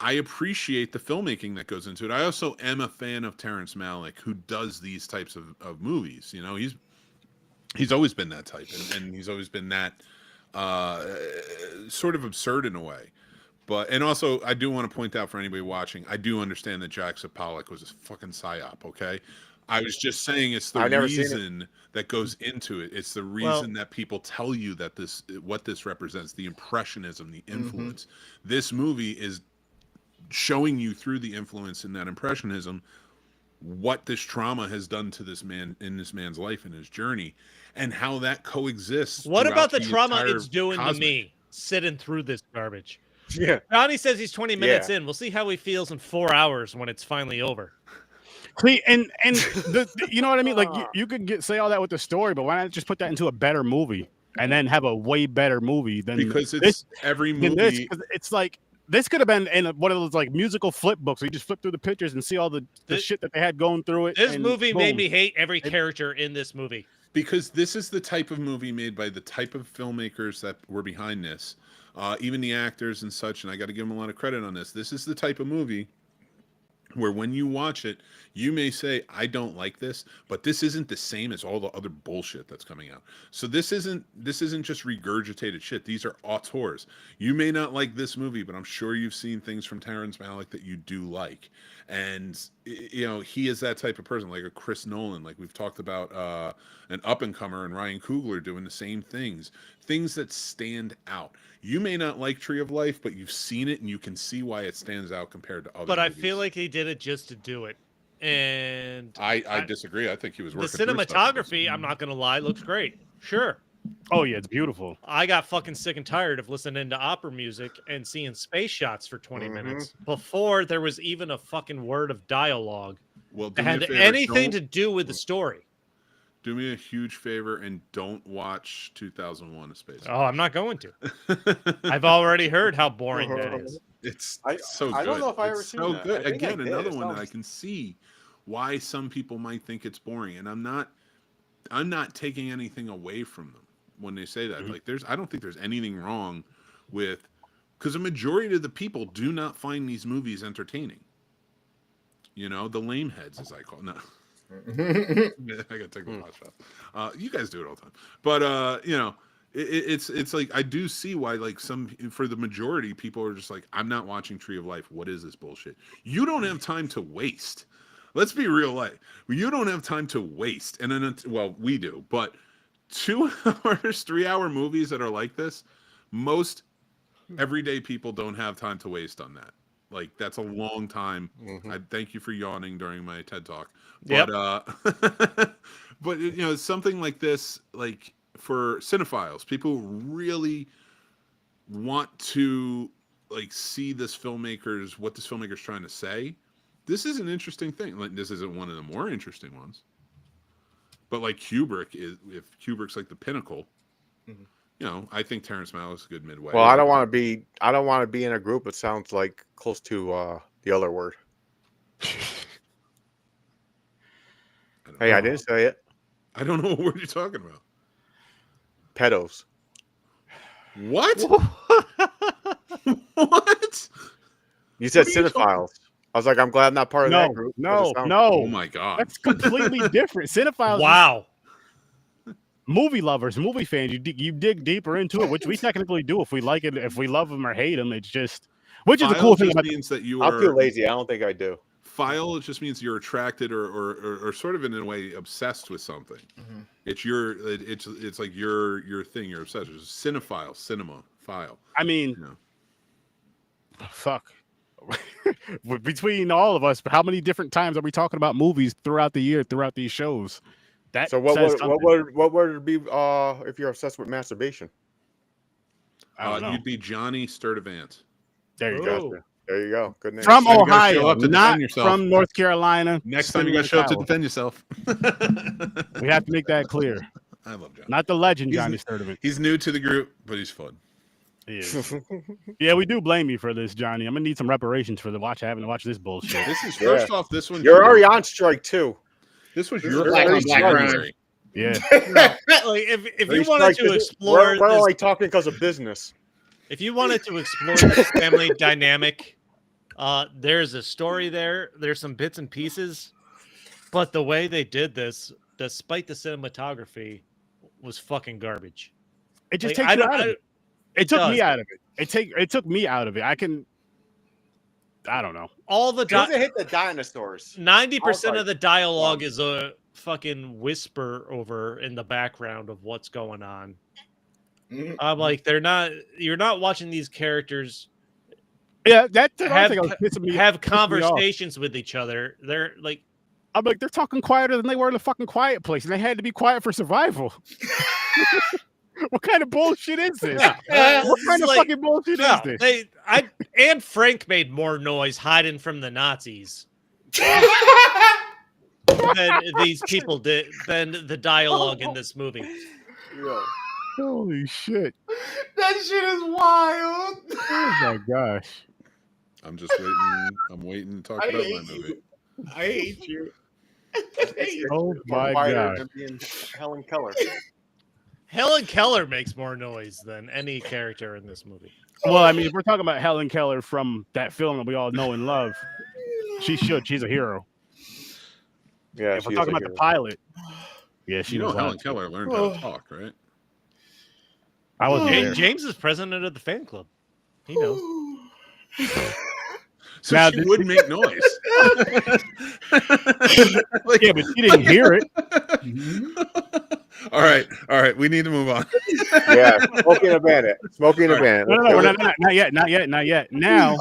I appreciate the filmmaking that goes into it. I also am a fan of Terrence Malick, who does these types of movies. You know, he's always been that type, and he's always been that sort of absurd in a way. But, and also, I do want to point out for anybody watching, I do understand that Jackson Pollock was a fucking psyop, okay? I was just saying it's the reason that goes into it. It's the reason that people tell you that what this represents, the impressionism, the influence. This movie is showing you through the influence in that impressionism what this trauma has done to this man in this man's life and his journey, and how that coexists. What about the trauma entire it's doing cosmic. to me sitting through this garbage? Yeah. Johnny says he's 20 minutes in. We'll see how he feels in 4 hours when it's finally over. See, and you know what I mean? Like you could say all that with the story, but why not just put that into a better movie and then have a way better movie than Because it's this, every than movie. this, it's like this could have been in one of those like musical flip books where you just flip through the pictures and see all the shit that they had going through it. This and movie boom. made me hate every character in this movie. Because this is the type of movie made by the type of filmmakers that were behind this, even the actors and such. And I got to give them a lot of credit on this. This is the type of movie where when you watch it, you may say, I don't like this, but this isn't the same as all the other bullshit that's coming out. So this isn't just regurgitated shit. These are auteurs. You may not like this movie, but I'm sure you've seen things from Terrence Malick that you do like. And, you know, he is that type of person, like a Chris Nolan, like we've talked about an up-and-comer and Ryan Coogler doing the same things that stand out. You may not like Tree of Life, but you've seen it and you can see why it stands out compared to other But movies. I feel like he did it just to do it. And I disagree. I think he was the working through stuff. cinematography, I'm not going to lie, looks great. Sure. Oh yeah, it's beautiful. I got fucking sick and tired of listening to opera music and seeing space shots for 20 minutes before there was even a fucking word of dialogue Well, that had anything to do with the story. Do me a huge favor and don't watch 2001: A Space Oh, I'm not going to. I've already heard how boring that is. It's I so good. I don't know if I It's ever seen so that. good. I think I Again, did. another It one that I sounds- can see why some people might think it's boring, and I'm not taking anything away from them when they say that. Like I don't think there's anything wrong with because a majority of the people do not find these movies entertaining. You know, the lame heads, as I call them. No. I gotta take a hot shot. You guys do it all the time, but you know, it's like I do see why, like, for the majority, people are just like, I'm not watching Tree of Life. What is this bullshit? You don't have time to waste. Let's be real, like, you don't have time to waste. And then, well, we do, but 2 hours, 3-hour movies that are like this, most everyday people don't have time to waste on that. Like, that's a long time. I thank you for yawning during my TED Talk. But, but you know, something like this, like, for cinephiles, people really want to, like, see what this filmmaker's trying to say. This is an interesting thing. Like, this isn't one of the more interesting ones. But, like, if Kubrick's like the pinnacle, you know, I think Terrence Malick's a good midway. Well, I don't want to be in a group that sounds like close to the other word. Hey, I didn't say it. I don't know what word you're talking about. Pedos. What? What? You said cinephiles. I was like, I'm glad I'm not part of that group. No. Oh my god, that's completely different. Cinephiles. Wow. Movie lovers, movie fans, you dig deeper into it, which we technically do if we like it, if we love them or hate them. It's just, which is the cool thing about means that you are. I'm too lazy. I don't think I do. File, it just means you're attracted or sort of in a way obsessed with something. It's it's like your thing. You're obsessed. It's cinephile, cinema file. I mean, fuck. Between all of us, how many different times are we talking about movies throughout the year, throughout these shows? That so what would it be if you're obsessed with masturbation? You'd be Johnny Sturdivant. There you go. There you go. Good name. From Ohio, not from North Carolina. Next time you got to show up to defend yourself. We have to make that clear. I love Johnny. Not the legend Johnny Sturdivant. He's new to the group, but he's fun. Yeah, we do blame you for this, Johnny. I'm gonna need some reparations for having to watch this bullshit. This is first off. This one. You're already on strike too. This was your black primary. Yeah. Like, if you wanted to explore, we're only talking because of business. If you wanted to explore this family dynamic, there's a story there. There's some bits and pieces, but the way they did this, despite the cinematography, was fucking garbage. It just takes you out of it. It took me out of it. It took me out of it. I don't know. All the doesn't hit the dinosaurs. 90% of the dialogue is a fucking whisper over in the background of what's going on. I'm like, you're not watching these characters. Yeah, that's have conversations with each other. They're like, I'm like, they're talking quieter than they were in the fucking Quiet Place, and they had to be quiet for survival. What kind of bullshit is this? What kind of fucking bullshit is this? And Frank made more noise hiding from the Nazis than these people did, than the dialogue in this movie. Yeah. Holy shit. That shit is wild. Oh my gosh. I'm just waiting. I'm waiting to talk about my movie. I hate you. Oh my gosh. Helen Keller. Helen Keller makes more noise than any character in this movie. Well, I mean, if we're talking about Helen Keller from that film that we all know and love, she should. She's a hero. Yeah, if we're talking about the pilot, yeah, she knows. Helen Keller learned how to talk, right? I wasn't there. James is president of the fan club. He knows. So now, she would make noise. Like, yeah, but she didn't hear it. All right. We need to move on. Yeah, Smokey and the Bandit. Smokey and the Bandit. No, we're not yet. Now,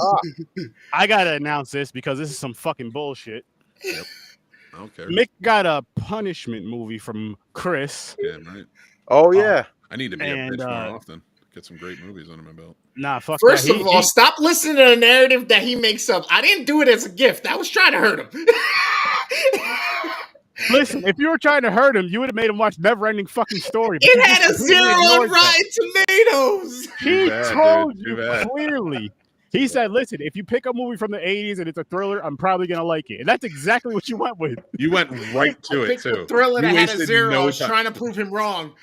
I gotta announce this because this is some fucking bullshit. Yep. Okay. Mick got a punishment movie from Chris. Yeah, right. Oh yeah. I need to be a bitch more often. Get some great movies under my belt. Nah, fuck. First of all, stop listening to the narrative that he makes up. I didn't do it as a gift. I was trying to hurt him. Listen, if you were trying to hurt him, you would have made him watch Never-Ending Fucking Story. It had a 0 on Rotten Tomatoes. He told you clearly. He said, listen, if you pick a movie from the 80s and it's a thriller, I'm probably going to like it. And that's exactly what you went with. You went right to it, too. The thriller that had a 0. I was trying to prove him wrong.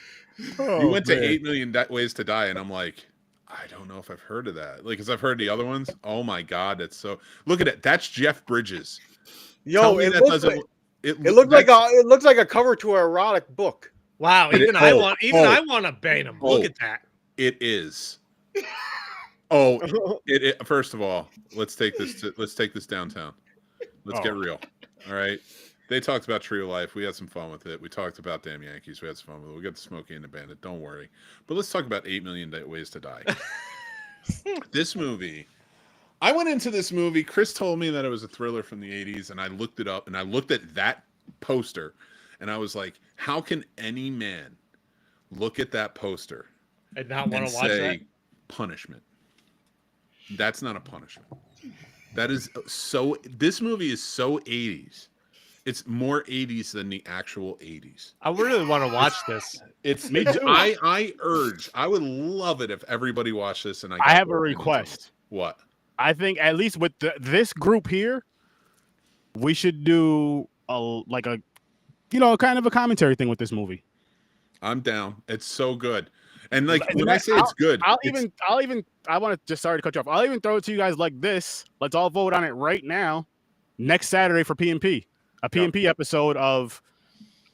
You went to 8 Million Ways to Die, and I'm like, I don't know if I've heard of that. Like, because I've heard the other ones. Oh my god, it's so. Look at it. That's Jeff Bridges. Yo, it looks like a cover to an erotic book. Wow, I want to bait him. Look at that. It is. Oh, first of all, let's take this downtown. Let's get real. All right. They talked about Tree of Life. We had some fun with it. We talked about Damn Yankees. We had some fun with it. We got the Smokey and the Bandit. Don't worry. But let's talk about 8 Million Ways to Die. This movie, I went into this movie. Chris told me that it was a thriller from the 80s, and I looked it up, and I looked at that poster, and I was like, how can any man look at that poster and not want to watch say, that? Punishment? That's not a punishment. That is so. This movie is so 80s. It's more 80s than the actual 80s. I really want to watch this. It's me too. I would love it if everybody watched this. And I have a request. What? I think at least with this group here, we should do kind of a commentary thing with this movie. I'm down. It's so good. And like when I say it's good, I want to just sorry to cut you off. I'll even throw it to you guys like this. Let's all vote on it right now. Next Saturday for PNP. A PNP episode of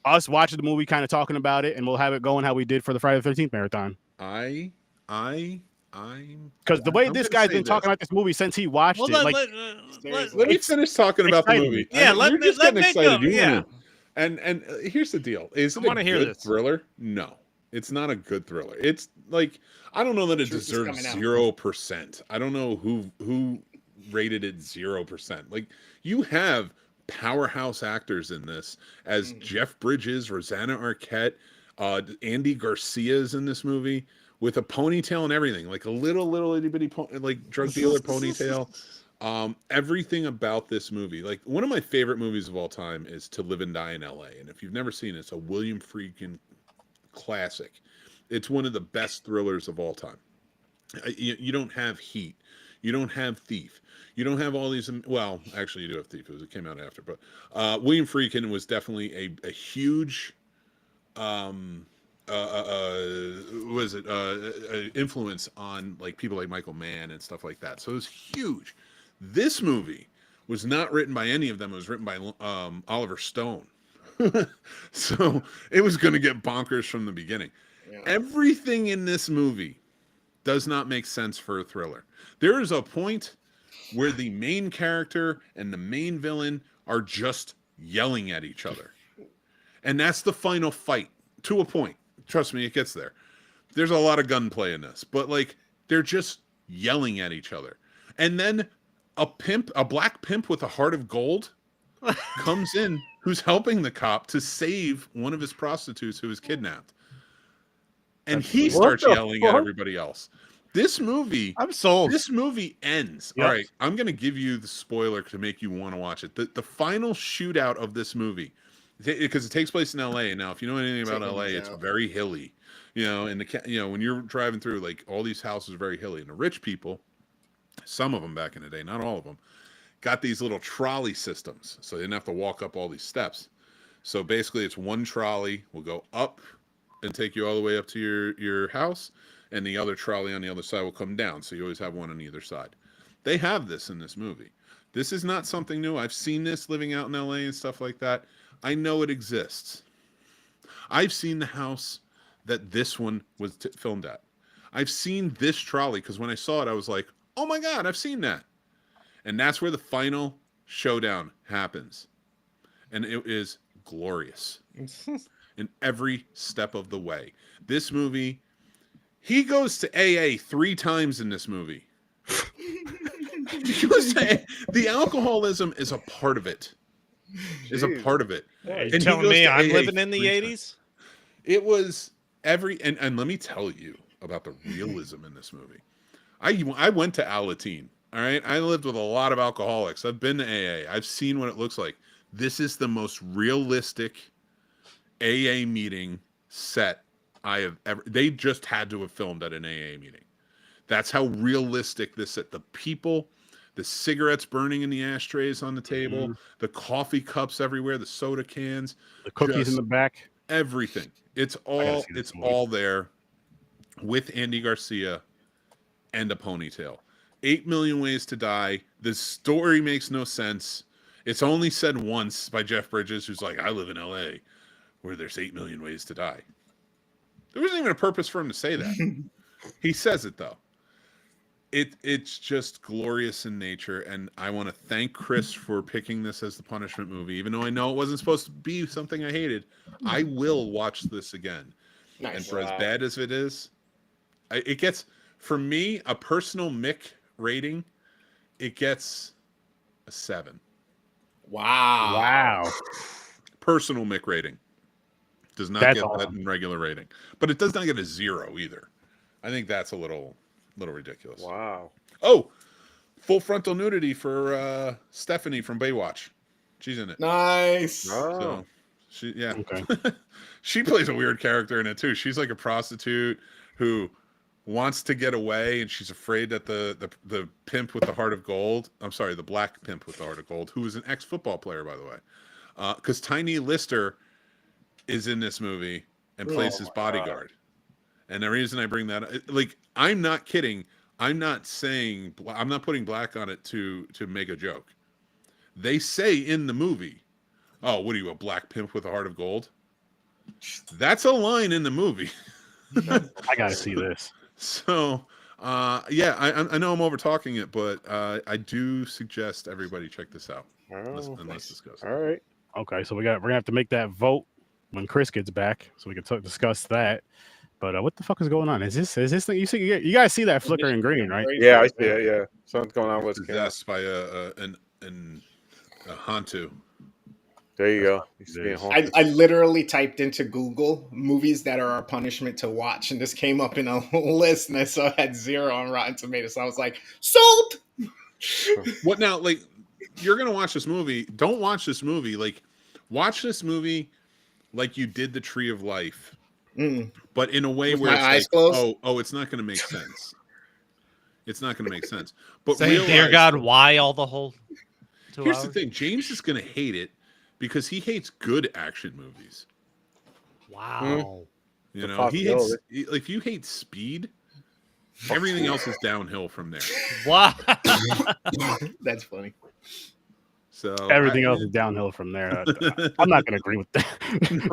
us watching the movie, kind of talking about it, and we'll have it going how we did for the Friday the 13th marathon. Because the way this guy's been talking about this movie since he watched it, let me finish talking about the movie. Yeah, you're just getting excited. Yeah. And here's the deal: is it a good thriller? No, it's not a good thriller. It's like I don't know that it deserves 0%. I don't know who rated it 0%. Like you have powerhouse actors in this as Jeff Bridges, Rosanna Arquette, Andy Garcia's in this movie with a ponytail and everything, like a little itty bitty like drug dealer ponytail. Everything about this movie, like one of my favorite movies of all time is To Live and Die in L.A. And if you've never seen it, it's a William Friedkin classic. It's one of the best thrillers of all time. You don't have Heat. You don't have Thief. You don't have all these. Well, actually, you do have Thief. It came out after, but William Friedkin was definitely a huge, influence on like people like Michael Mann and stuff like that. So it was huge. This movie was not written by any of them. It was written by Oliver Stone. So it was going to get bonkers from the beginning. Yeah. Everything in this movie does not make sense for a thriller. There is a point where the main character and the main villain are just yelling at each other. And that's the final fight, to a point. Trust me, it gets there. There's a lot of gunplay in this, but like they're just yelling at each other. And then a black pimp with a heart of gold comes in who's helping the cop to save one of his prostitutes who was kidnapped. And he starts yelling at everybody else. This movie, I'm sold. This movie ends. Yep. All right, I'm going to give you the spoiler to make you want to watch it. The final shootout of this movie, because it takes place in L.A. Now, if you know anything about L.A., it's very hilly. And when you're driving through, like all these houses are very hilly, and the rich people, some of them back in the day, not all of them, got these little trolley systems, so they didn't have to walk up all these steps. So basically, it's one trolley will go up and take you all the way up to your house. And the other trolley on the other side will come down. So you always have one on either side. They have this in this movie. This is not something new. I've seen this living out in LA and stuff like that. I know it exists. I've seen the house that this one was filmed at. I've seen this trolley because when I saw it, I was like, oh my God, I've seen that. And that's where the final showdown happens. And it is glorious in every step of the way. This movie... He goes to AA 3 times in this movie. The alcoholism is a part of it. Is a part of it. Are you telling me I'm living in the 80s? It was and let me tell you about the realism in this movie. I went to Alateen. All right. I lived with a lot of alcoholics. I've been to AA. I've seen what it looks like. This is the most realistic AA meeting set I have ever. They just had to have filmed at an AA meeting. That's how realistic this is. The people, the cigarettes burning in the ashtrays on the table, the coffee cups everywhere, the soda cans, the cookies in the back, everything. It's all there with Andy Garcia and a ponytail. 8 Million Ways to Die. The story makes no sense. It's only said once by Jeff Bridges, who's like, I live in LA where there's 8 million ways to die. There wasn't even a purpose for him to say that. He says it though. It's just glorious in nature, and I want to thank Chris for picking this as the punishment movie, even though I know it wasn't supposed to be something I hated. I will watch this again. Nice. And for as bad as it is, it gets, for me, a personal Mick rating, it gets a 7. Wow. Personal Mick rating. Does not get that in regular rating. But it does not get a 0 either. I think that's a little ridiculous. Wow. Oh, full frontal nudity for Stephanie from Baywatch. She's in it. Nice. So okay. She plays a weird character in it too. She's like a prostitute who wants to get away, and she's afraid that the pimp with the heart of gold, I'm sorry, the black pimp with the heart of gold, who is an ex-football player, by the way, because Tiny Lister is in this movie and plays his bodyguard. God. And the reason I bring that up, like, I'm not kidding. I'm not putting black on it to make a joke. They say in the movie, oh, what are you, a black pimp with a heart of gold? That's a line in the movie. I gotta see this. So, yeah, I know I'm over talking it, but I do suggest everybody check this out. Let's discuss it. All right. Okay, so we're gonna have to make that vote when Chris gets back, so we can discuss that. But what the fuck is going on? Is this thing you guys see that flickering green, right? Yeah, I see it. Yeah, something's going on with it. Possessed by a Hantu. There you go. I literally typed into Google movies that are our punishment to watch, and this came up in a list, and I saw it had 0 on Rotten Tomatoes. So I was like, sold. What now? Like, you're gonna watch this movie? Don't watch this movie. Like, watch this movie like you did the Tree of Life, but in a way where it's like, oh, it's not gonna make sense. It's not gonna make sense. But say, dear God, why all the whole 2 Here's hours? the thing: James is gonna hate it because he hates good action movies. Wow. You know, he hates, if you hate Speed, everything else is downhill from there. Wow. That's funny. So everything else is downhill from there. I'm not going to agree with that.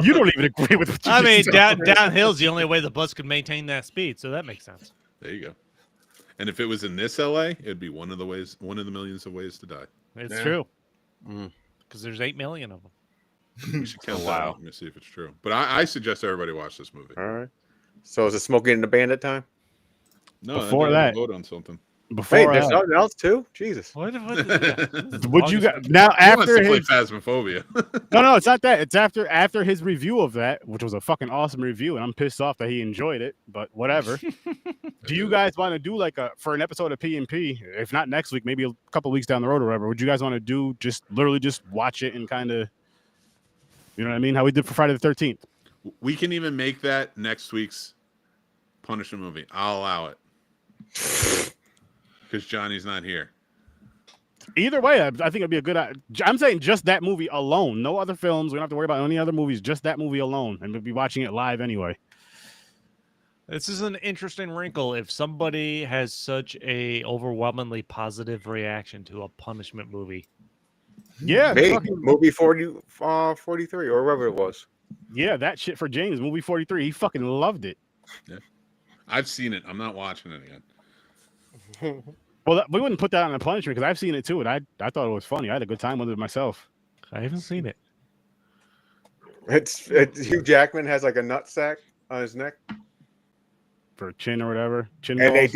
You don't even agree with what you I mean, said. downhill's the only way the bus could maintain that speed, so that makes sense. There you go. And if it was in this LA, it'd be one of the millions of ways to die. It's true. Because there's 8 million of them. You should count that out and see if it's true. But I suggest everybody watch this movie. All right. So is it Smokey and the Bandit time? No, before that, vote on something. Before there's something else too. Jesus. What would you guys now after his Phasmophobia? No, it's not that. It's after his review of that, which was a fucking awesome review, and I'm pissed off that he enjoyed it. But whatever. Do you guys want to do like for an episode of P&P? If not next week, maybe a couple weeks down the road or whatever. Would you guys want to do just literally just watch it and kind of, you know what I mean? How we did for Friday the 13th. We can even make that next week's punishment movie. I'll allow it. Because Johnny's not here. Either way, I think it'd be a good. I'm saying just that movie alone, no other films. We don't have to worry about any other movies. Just that movie alone, and we'll be watching it live anyway. This is an interesting wrinkle. If somebody has such a overwhelmingly positive reaction to a punishment movie, yeah, movie 43 or whatever it was. Yeah, that shit for James, movie 43. He fucking loved it. Yeah, I've seen it. I'm not watching it again. Well, we wouldn't put that on a punishment because I've seen it too, and I thought it was funny. I had a good time with it myself. I haven't seen it. It's Hugh Jackman has like a nut sack on his neck for chin or whatever. And balls. They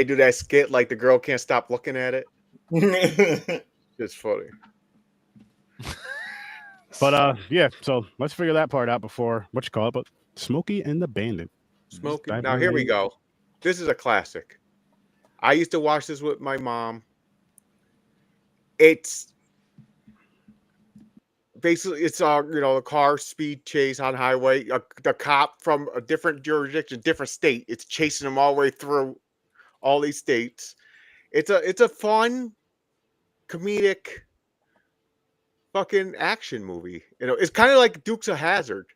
do that skit like the girl can't stop looking at it. It's funny. But yeah, so let's figure that part out before but Smokey and the Bandit. Smokey. Now here we go. This is a classic. I used to watch this with my mom. It's basically a car speed chase on highway. The cop from a different jurisdiction, different state. It's chasing them all the way through all these states. It's a fun, comedic, fucking action movie. It's kind of like Dukes of Hazzard.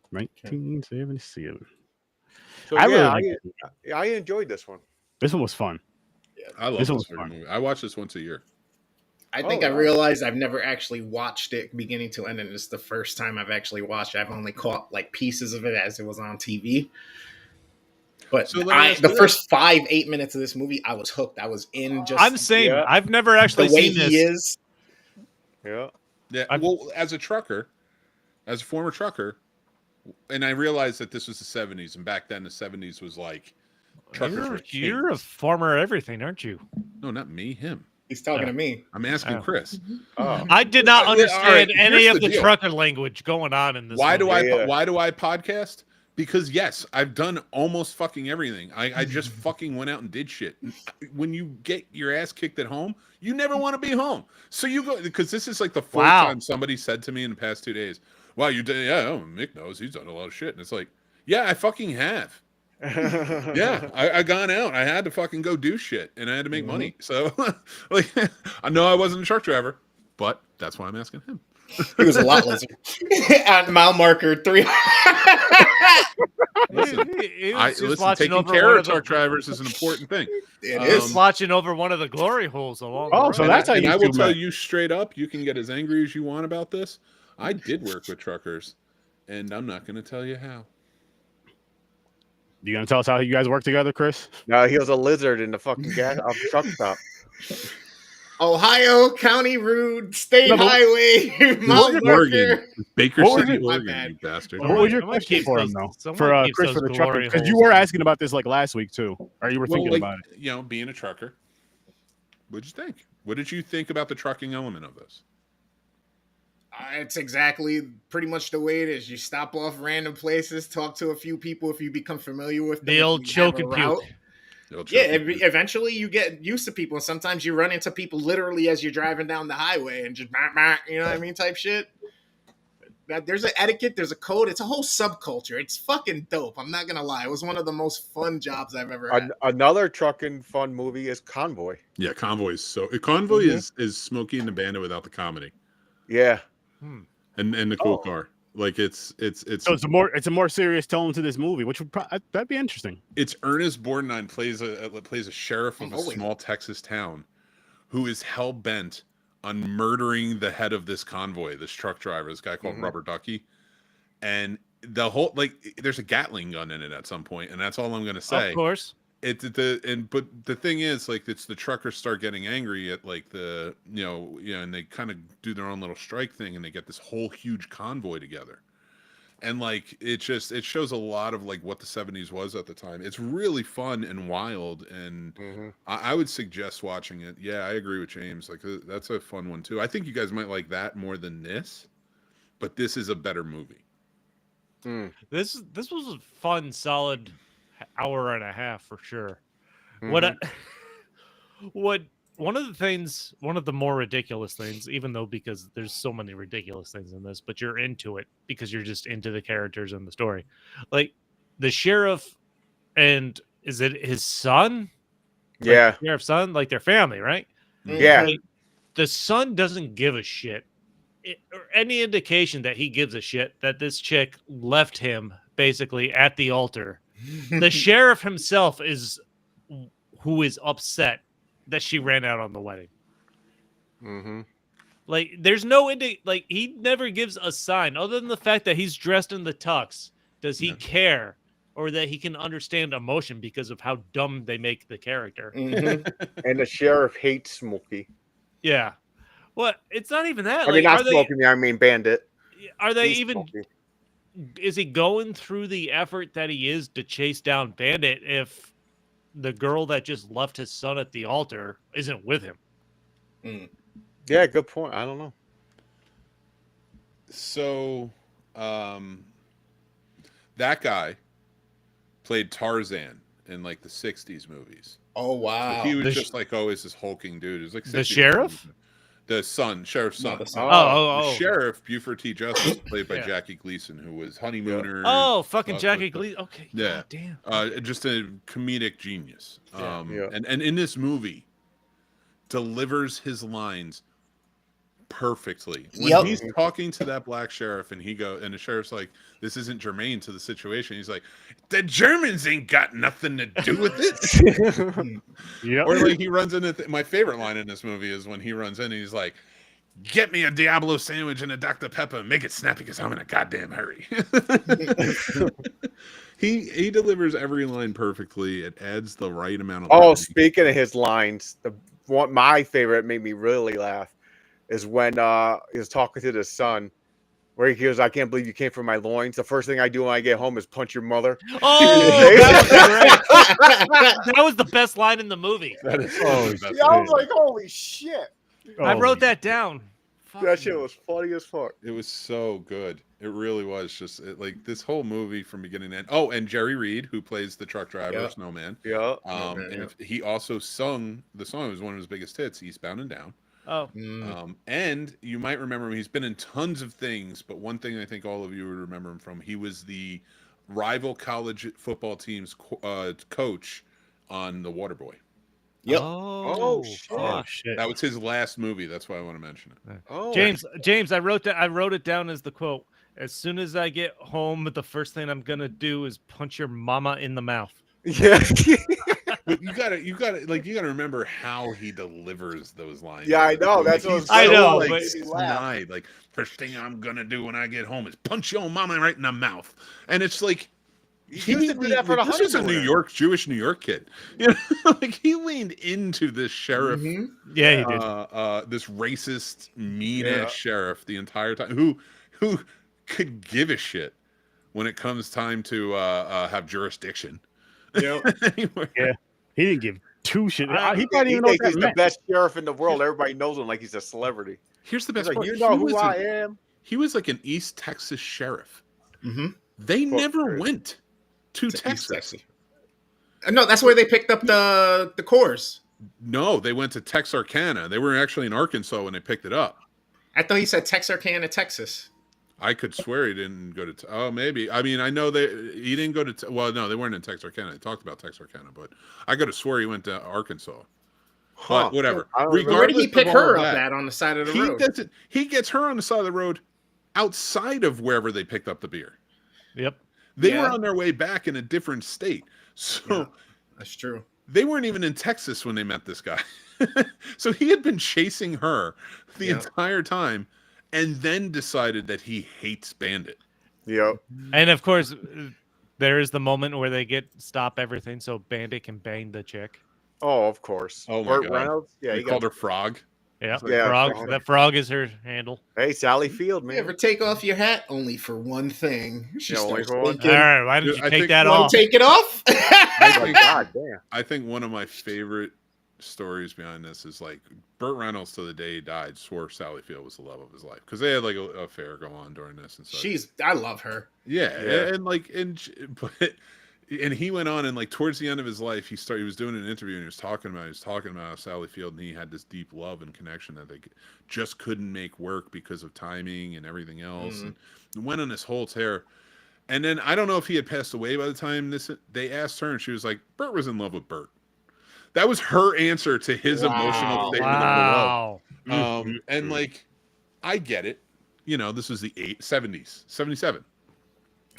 1977. So I really yeah, liked it. I enjoyed this one. This one was fun. I love This this was fucking fun. movie. I watch this once a year. I think I realized I've never actually watched it beginning to end, and it's the first time I've actually watched it. I've only caught like pieces of it as it was on TV. But So let me ask the you first 5-8 minutes of this movie, I was hooked. I was in just I'm the same. Yeah. I've never actually the way seen he this. is. Yeah. Yeah. Well, as a trucker, as a former trucker, and I realized that this was the 70s, and back then the 70s was like truckers were You're a kings. farmer everything, aren't you? No, not me, him. He's talking to me. I'm asking Chris. Oh. I did not understand All right, any here's of the the deal. trucker language going on in this. Why do movie. why do I podcast? Because yes, I've done almost fucking everything. I just fucking went out and did shit. When you get your ass kicked at home, you never want to be home. So you go, because this is like the fourth time somebody said to me in the past 2 days, "Wow, you did? Yeah, oh, Mick knows he's done a lot of shit." And it's like, yeah, I fucking have. Yeah, I gone out. I had to fucking go do shit, and I had to make money. So, like, I know I wasn't a truck driver, but that's why I'm asking him. He was a lot lizard. At mile marker 3. Listen, He was just watching taking over care one of of the- truck drivers is an important thing. It He is. was watching over one of the glory holes along. Oh, the so road. that's how And you I will two tell met. you straight up, you can get as angry as you want about this. I did work with truckers, and I'm not going to tell you how. You gonna tell us how you guys work together, Chris? No, he was a lizard in the fucking truck stop. Ohio County Road State No, but- Highway Mile Oregon, marker. Baker What was City, it? My Oregon, bad. you bastard. What was your Someone question keeps for him those- though? someone For keeps Chris those for the trucker, glory because you holes were in. asking about this like last week too, or you were thinking about it. You know, being a trucker, what'd you think? What did you think about the trucking element of this? It's exactly pretty much the way it is. You stop off random places, talk to a few people if you become familiar with them. The if old you have choke a and route. puke. Yeah, eventually you get used to people. And sometimes you run into people literally as you're driving down the highway and just, you know what I mean, type shit. There's an etiquette, there's a code. It's a whole subculture. It's fucking dope. I'm not gonna lie. It was one of the most fun jobs I've ever had. Another trucking fun movie is Convoy. Yeah, Convoy is is Smokey and the Bandit without the comedy. Yeah. And the cool car. Like it's So it's a more serious tone to this movie, which would that'd be interesting. It's Ernest Borgnine plays a sheriff of a small Texas town who is hell bent on murdering the head of this convoy, this truck driver, this guy called Rubber Ducky, and the whole there's a Gatling gun in it at some point, and that's all I'm gonna say. Of course. But the thing is, like, it's the truckers start getting angry at like the and they kind of do their own little strike thing, and they get this whole huge convoy together, and like it shows a lot of like what the 70s was at the time. It's really fun and wild, and I would suggest watching it. Yeah, I agree with James. Like that's a fun one too. I think you guys might like that more than this, but this is a better movie. This was a fun, solid hour and a half for sure. What one of the more ridiculous things, even though because there's so many ridiculous things in this, but you're into it because you're just into the characters and the story. Like the sheriff and is it his son? Yeah. The sheriff's son, like their family, right? Yeah. Like, the son doesn't give a shit. Or any indication that he gives a shit that this chick left him basically at the altar. The sheriff himself is who is upset that she ran out on the wedding. Like there's no like he never gives a sign other than the fact that he's dressed in the tux. Does he care or that he can understand emotion because of how dumb they make the character? And the sheriff hates Smokey. Yeah. What? It's not even that. I mean, not Smokey. I mean, Bandit. Are they even? Smokey. Is he going through the effort that he is to chase down Bandit if the girl that just left his son at the altar isn't with him? Yeah, good point. I don't know. So, that guy played Tarzan in like the 60s movies. Oh wow. So he was just like always this hulking dude. It was like The 60s sheriff? movies. The sheriff's son. the son. The sheriff, Buford T. Justice, played by Jackie Gleason, who was Honeymooner. Oh, fucking Jackie Gleason. Okay. Yeah. God damn. Just a comedic genius. Yeah. And in this movie, delivers his lines perfectly. When Yep. he's talking to that black sheriff and the sheriff's like, this isn't germane to the situation. He's like, the Germans ain't got nothing to do with it. Yep. Or like he runs into my favorite line in this movie is when he runs in and he's like, get me a Diablo sandwich and a Dr. Pepper and make it snappy because I'm in a goddamn hurry. He delivers every line perfectly. It adds the right amount of levity. Speaking of his lines, my favorite made me really laugh is when he was talking to the son, where he goes, I can't believe you came from my loins. The first thing I do when I get home is punch your mother. Oh, that was great. That was the best line in the movie. That is Yeah, I was like, holy shit. I wrote that down. That shit was funny as fuck. It was so good. It really was just like this whole movie from beginning to end. Oh, and Jerry Reed, who plays the truck driver, Snowman. Yeah. And he also sung the song. It was one of his biggest hits, Eastbound and Down. Oh. And you might remember him. He's been in tons of things, but one thing I think all of you would remember him from, he was the rival college football team's coach on The Waterboy. Yep. Oh, shit. That was his last movie. That's why I want to mention it. Oh. James, I wrote it down as the quote. As soon as I get home, the first thing I'm gonna do is punch your mama in the mouth. Yeah. But you gotta remember how he delivers those lines. Yeah, I know. That's what I know, like, but snide. Like, first thing I'm gonna do when I get home is punch your mama right in the mouth. And it's like He used to do that for the this was a honeymoon. Jewish New York kid. You know, like he leaned into this sheriff. yeah, he did. This racist, mean ass sheriff the entire time. Who could give a shit when it comes time to have jurisdiction. Anyway. Yeah, he didn't give two shit. He He probably even know thinks what he's that the meant. best sheriff in the world. Everybody knows him like he's a celebrity. Here's the He's best like, part. you know He who was I am? He was like an East Texas sheriff. Mm-hmm. They Fuck, never dude. went to East Texas. Texas. No, that's where they picked up the Coors. No, they went to Texarkana. They were actually in Arkansas when they picked it up. I thought he said Texarkana, Texas. I could swear he didn't go to. Oh, maybe. I mean, I know that he didn't go to. Well, no, they weren't in Texarkana. They talked about Texarkana, but I could have swore he went to Arkansas. Huh. But whatever. I don't Where did he pick her up that, at on the side of the road? He gets her on the side of the road outside of wherever they picked up the beer. Yep. They were on their way back in a different state. So that's true. They weren't even in Texas when they met this guy. So he had been chasing her the entire time and then decided that he hates Bandit. Yep. And of course, there is the moment where they stop everything so Bandit can bang the chick. Oh, of course. Oh, my Burt God. Reynolds? Yeah, He called her Frog. Yeah, Yeah, frog. Frog. That frog is her handle. Hey, Sally Field, You man. ever take off your hat? Only for one thing. She only starts for one thinking, All right, why did Dude, you I take think- that "Wanna off? take it off?" Oh, God damn. I think one of my favorite stories behind this is like Burt Reynolds to the day he died swore Sally Field was the love of his life because they had like a affair go on during this and stuff. I love her. Yeah, Yeah. and he went on and like towards the end of his life, he was doing an interview and he was talking about Sally Field and he had this deep love and connection that they just couldn't make work because of timing and everything else, and went on this whole tear. And then I don't know if he had passed away by the time they asked her, and she was like, "Burt was in love with Burt." That was her answer to his emotional statement Wow. of love. And like, I get it. You know, this was the 70s, 77.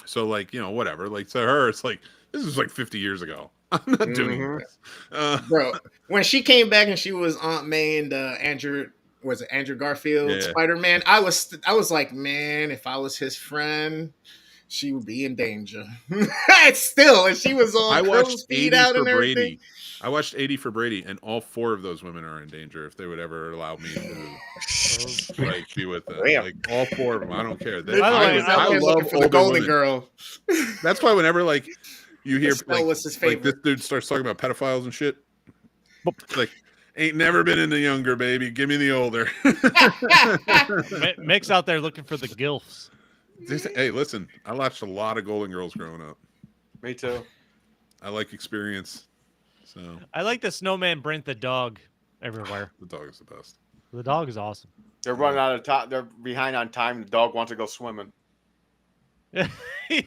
So like, you know, whatever. Like to her, it's like, this is like 50 years ago. I'm not doing this. Bro, when she came back and she was Aunt May and Andrew Garfield, Spider-Man, I was like, man, if I was his friend, she would be in danger. Still, and she was on I watched speed 80 out for and everything. Brady. I watched 80 for Brady, and all 4 of those women are in danger if they would ever allow me to like be with them. Damn. Like all 4 of them, I don't care. By the way, I was looking for the golden women. girl. That's why whenever like you hear Estelle was his like this favorite. dude starts talking about pedophiles and shit, like ain't never been in the younger, baby. Give me the older. Mick's out there looking for the gilfs. Hey, listen, I watched a lot of Golden Girls growing up. Me too. I like experience. So I like the snowman Brent the dog everywhere. the dog is the best. The dog is awesome. They're running out of time. They're behind on time. The dog wants to go swimming. He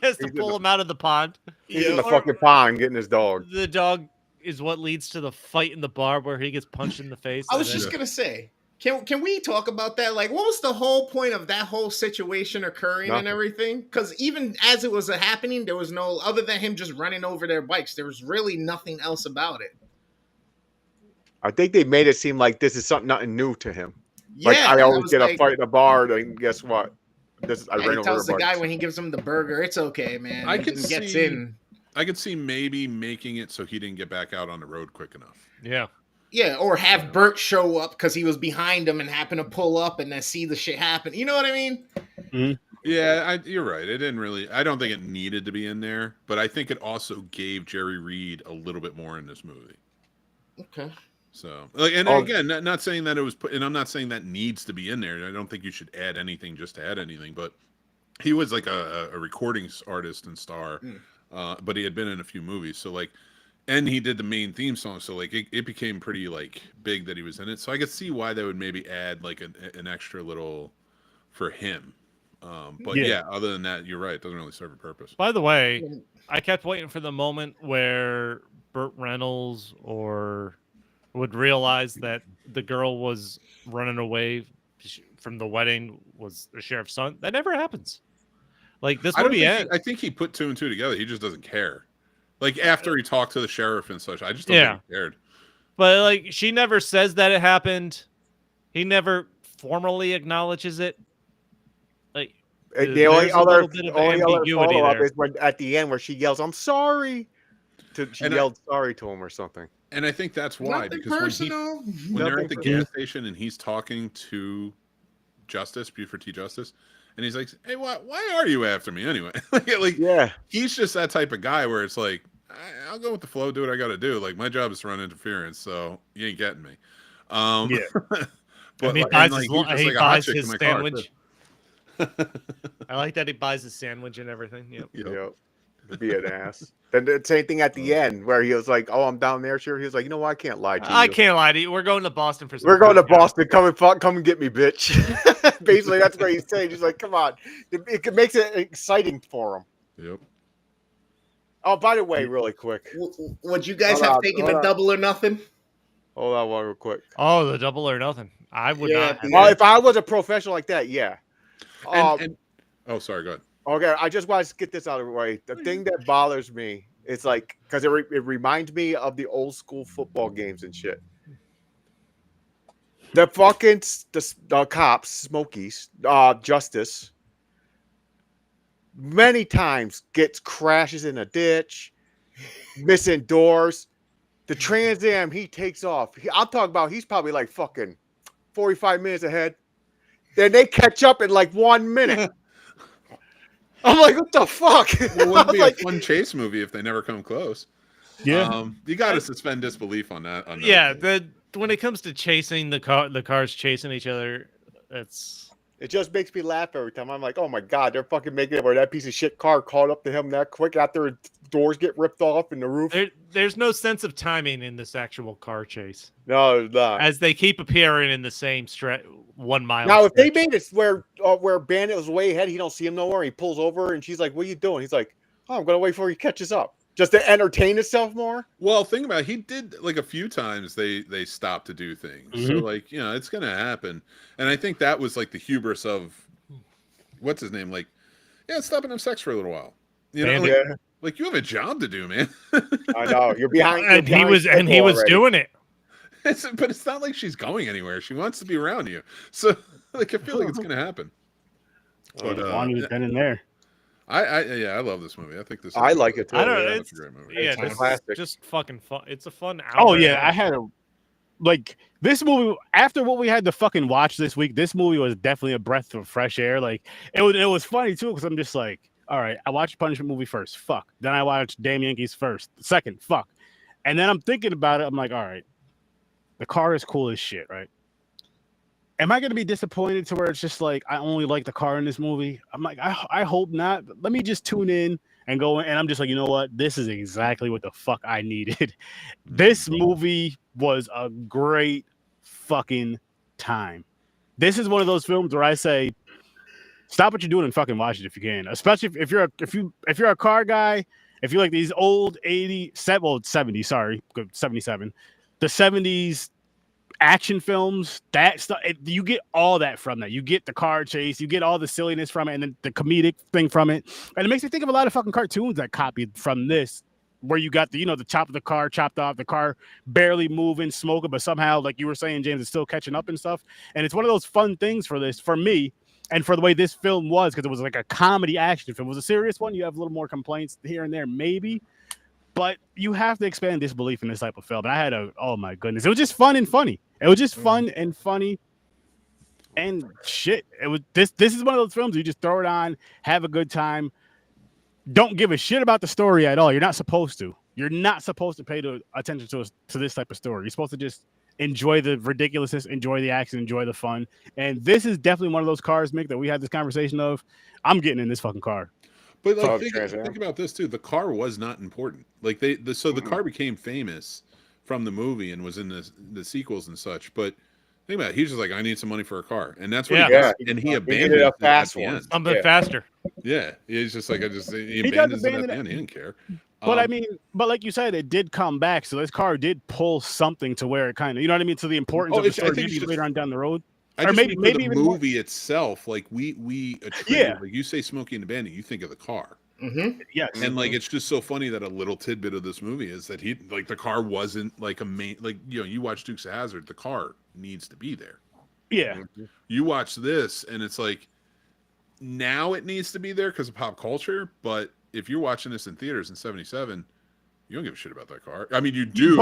has to He's in pull the- him out of the pond. He's in the fucking pond getting his dog. The dog is what leads to the fight in the bar where he gets punched in the face. I was and just gonna say, Can we talk about that? Like, what was the whole point of that whole situation occurring and everything? Because even as it was happening, there was no, other than him just running over their bikes, there was really nothing else about it. I think they made it seem like this is nothing new to him. Yeah, like I always get like, a fight in a bar, and guess what? I ran he over tells the bikes. guy when he gives him the burger, it's okay, man. I could see maybe making it so he didn't get back out on the road quick enough. Yeah. Yeah, or have Bert show up because he was behind him and happen to pull up and then see the shit happen. You know what I mean? Mm-hmm. Yeah, you're right. It didn't really. I don't think it needed to be in there, but I think it also gave Jerry Reed a little bit more in this movie. Okay. So, like, and again, not saying that it was put, and I'm not saying that needs to be in there. I don't think you should add anything just to add anything, but he was like a recording artist and star, but he had been in a few movies, so like. And he did the main theme song, so like it became pretty like big that he was in it. So I could see why they would maybe add like an extra little for him. But yeah, other than that, you're right. It doesn't really serve a purpose. By the way, I kept waiting for the moment where Burt Reynolds would realize that the girl was running away from the wedding was the sheriff's son. That never happens. Like this movie ends. I think he put 2 and 2 together. He just doesn't care. Like, after he talked to the sheriff and such, I just don't think he cared. But, like, she never says that it happened. He never formally acknowledges it. Like, the only other follow-up is when, at the end where she yells, "I'm sorry." She yelled sorry to him or something. And I think that's why. Because when they're at the gas station and he's talking to Justice, Buford T. Justice, and he's like, "Hey, why are you after me anyway?" like, he's just that type of guy where it's like, I'll go with the flow, do what I got to do. Like, my job is to run interference, so you ain't getting me. But he buys his sandwich. I like that he buys his sandwich and everything. Yep. Be an ass. Then the same thing at the end where he was like, "Oh, I'm down there, sure." He was like, "You know what? I can't lie to you. I can't lie to you. We're going to Boston for. We're going to Boston. Come and get me, bitch." Basically, that's what he's saying. He's like, "Come on." It makes it exciting for him. Yep. Oh, by the way, really quick, would you guys have taken the double or nothing? Hold on, one real quick. Oh, the double or nothing. I would not. Well, if I was a professional like that, yeah. Oh, sorry. Go ahead. Okay, I just want to get this out of the way. The thing that bothers me is like because it reminds me of the old school football games and shit. The fucking the cops, Smokies, Justice, many times crashes in a ditch, missing doors. The Trans Am he takes off. I'm talking about he's probably like fucking 45 minutes ahead. Then they catch up in like 1 minute. I'm like, what the fuck? It wouldn't be a fun chase movie if they never come close. Yeah, you got to suspend disbelief on that. When it comes to chasing the cars chasing each other, it just makes me laugh every time. I'm like, oh my god, they're fucking making it where that piece of shit car caught up to him that quick after doors get ripped off in the roof. There's no sense of timing in this actual car chase. No, there's not. As they keep appearing in the same 1 mile. Now, if they made it where Bandit was way ahead, he don't see him nowhere. He pulls over and she's like, "What are you doing?" He's like, "Oh, I'm gonna wait before he catches up." Just to entertain itself more. Well, think about it. He did like a few times. They stopped to do things. So like it's gonna happen. And I think that was like the hubris of what's his name. Like, stop and have sex for a little while. Like you have a job to do, man. I know you're behind. And he was doing it. But it's not like she's going anywhere. She wants to be around you. So like I feel like it's gonna happen. But wanted it then and there. I love this movie. I think this. I like it too. I don't know. It's a great movie. Yeah, it's just fucking fun. It's a fun hour. Oh yeah, I had this movie after what we had to fucking watch this week. This movie was definitely a breath of fresh air. Like it was funny too because I'm just like, all right, I watched Punishment movie first, fuck. Then I watched Damn Yankees first, second, fuck. And then I'm thinking about it. I'm like, all right, the car is cool as shit, right? Am I going to be disappointed to where it's just like I only like the car in this movie? I'm like, I hope not. Let me just tune in and go in. And I'm just like, you know what? This is exactly what the fuck I needed. This movie was a great fucking time. This is one of those films where I say, stop what you're doing and fucking watch it if you can. Especially if you're a car guy, if you like these old 70s, sorry, 77, the 70s action films, that stuff, you get all that from that. You get the car chase, you get all the silliness from it, and then the comedic thing from it. And it makes me think of a lot of fucking cartoons that copied from this, where you got the, the chop of the car chopped off, the car barely moving, smoking, but somehow, like you were saying, James, it's still catching up and stuff. And it's one of those fun things for this, for me, and for the way this film was, because it was like a comedy action film. It was a serious one. You have a little more complaints here and there, maybe. But you have to expand disbelief in this type of film. And I had oh my goodness, it was just fun and funny. It was just fun and funny, and shit. It was this is one of those films you just throw it on, have a good time. Don't give a shit about the story at all. You're not supposed to. You're not supposed to pay attention to this type of story. You're supposed to just enjoy the ridiculousness, enjoy the action, enjoy the fun. And this is definitely one of those cars, Mick, that we had this conversation of. I'm getting in this fucking car. But like, think about this too. The car was not important. Like the car became famous from the movie and was in the sequels and such. But think about it. He's just like, I need some money for a car, and that's what he got. And he abandoned it at the end. Something faster. Yeah, he's just like, he abandons it at the end. He didn't care. But I mean, but like you said, it did come back. So this car did pull something to where it kind of, you know what I mean, to the importance of the story maybe later on down the road. Or maybe the movie itself, like we attribute, like you say Smokey and the Bandit, you think of the car. Mm-hmm. Yes. And like it's just so funny that a little tidbit of this movie is that the car wasn't like a main, like, you watch Dukes of Hazzard, the car needs to be there. Yeah. You watch this and it's like, now it needs to be there because of pop culture, but if you're watching this in theaters in 77, you don't give a shit about that car. I mean, you do.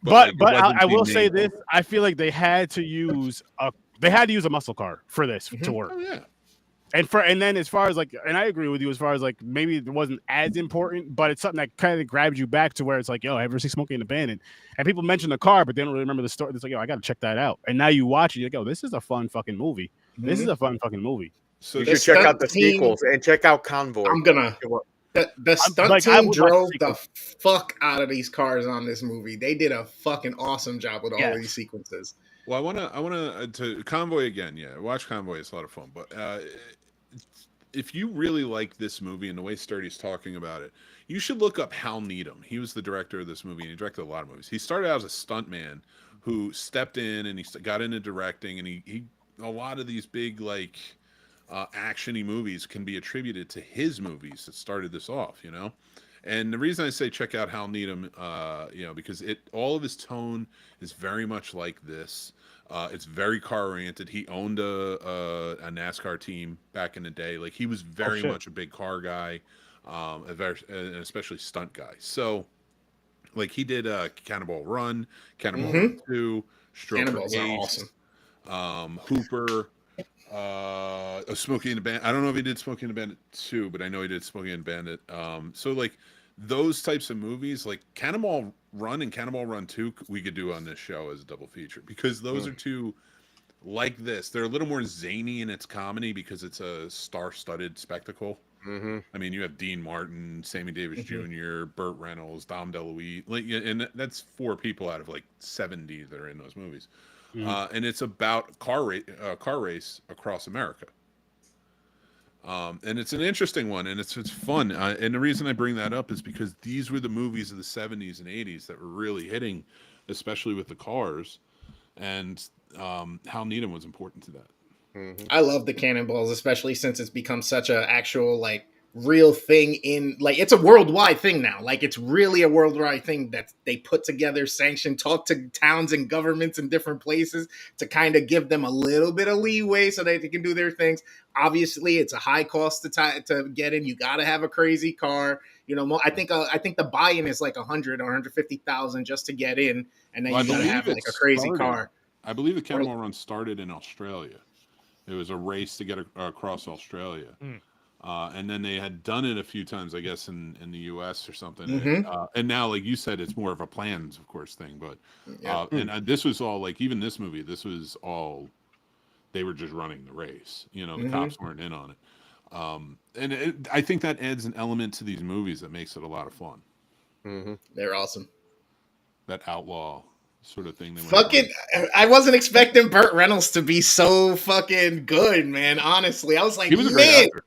But I will say this: I feel like they had to use a muscle car for this to work. Oh, yeah. And then as far as like, and I agree with you as far as like maybe it wasn't as important, but it's something that kind of grabs you back to where it's like, yo, ever see Smokey and the Bandit? And people mention the car, but they don't really remember the story. It's like, yo, I got to check that out. And now you watch it, you're like, yo, this is a fun fucking movie. This is a fun fucking movie. So you should check out the sequels and check out Convoy. I'm gonna. The stunt team drove the fuck out of these cars on this movie. They did a fucking awesome job with all of these sequences. Well, I wanna to Convoy again. Yeah, watch Convoy. It's a lot of fun. But if you really like this movie and the way Sturdy's talking about it, you should look up Hal Needham. He was the director of this movie, and he directed a lot of movies. He started out as a stuntman who stepped in and he got into directing, and he a lot of these big like action-y movies can be attributed to his movies that started this off, And the reason I say check out Hal Needham, because all of his tone is very much like this. It's very car-oriented. He owned a NASCAR team back in the day. Like, he was very much a big car guy, and especially stunt guy. So, like, he did Cannonball Run, Cannonball Run 2, Stroker Ace, awesome. Hooper, Smokey and the Bandit. I don't know if he did Smokey and the Bandit 2, but I know he did Smokey and the Bandit. So like those types of movies, like Cannonball Run and Cannonball Run 2, we could do on this show as a double feature, because those are two like this. They're a little more zany in its comedy because it's a star-studded spectacle. I mean, you have Dean Martin, Sammy Davis Jr., Burt Reynolds, Dom DeLuise, like, and that's 4 people out of like 70 that are in those movies. And it's about car race across America. And it's an interesting one, and it's fun. And the reason I bring that up is because these were the movies of the 70s and 80s that were really hitting, especially with the cars. And Hal Needham was important to that. I love the Cannonballs, especially since it's become such an actual like real thing in like it's a worldwide thing now. Like it's really a worldwide thing that they put together, sanctioned, talk to towns and governments in different places to kind of give them a little bit of leeway so that they can do their things. Obviously, it's a high cost to get in. You got to have a crazy car. I think the buy-in is like 100 or 150,000 just to get in, and then you got to have like a crazy car. I believe the Cannonball Run started in Australia. It was a race to get across Australia. And then they had done it a few times, I guess, in the U.S. or something. And now, like you said, it's more of a plans, of course, thing. But and this was all like, even this movie, this was all, they were just running the race. The cops weren't in on it. And I think that adds an element to these movies that makes it a lot of fun. They're awesome. That outlaw sort of thing. I wasn't expecting Burt Reynolds to be so fucking good, man. Honestly, I was like, he was a great actor.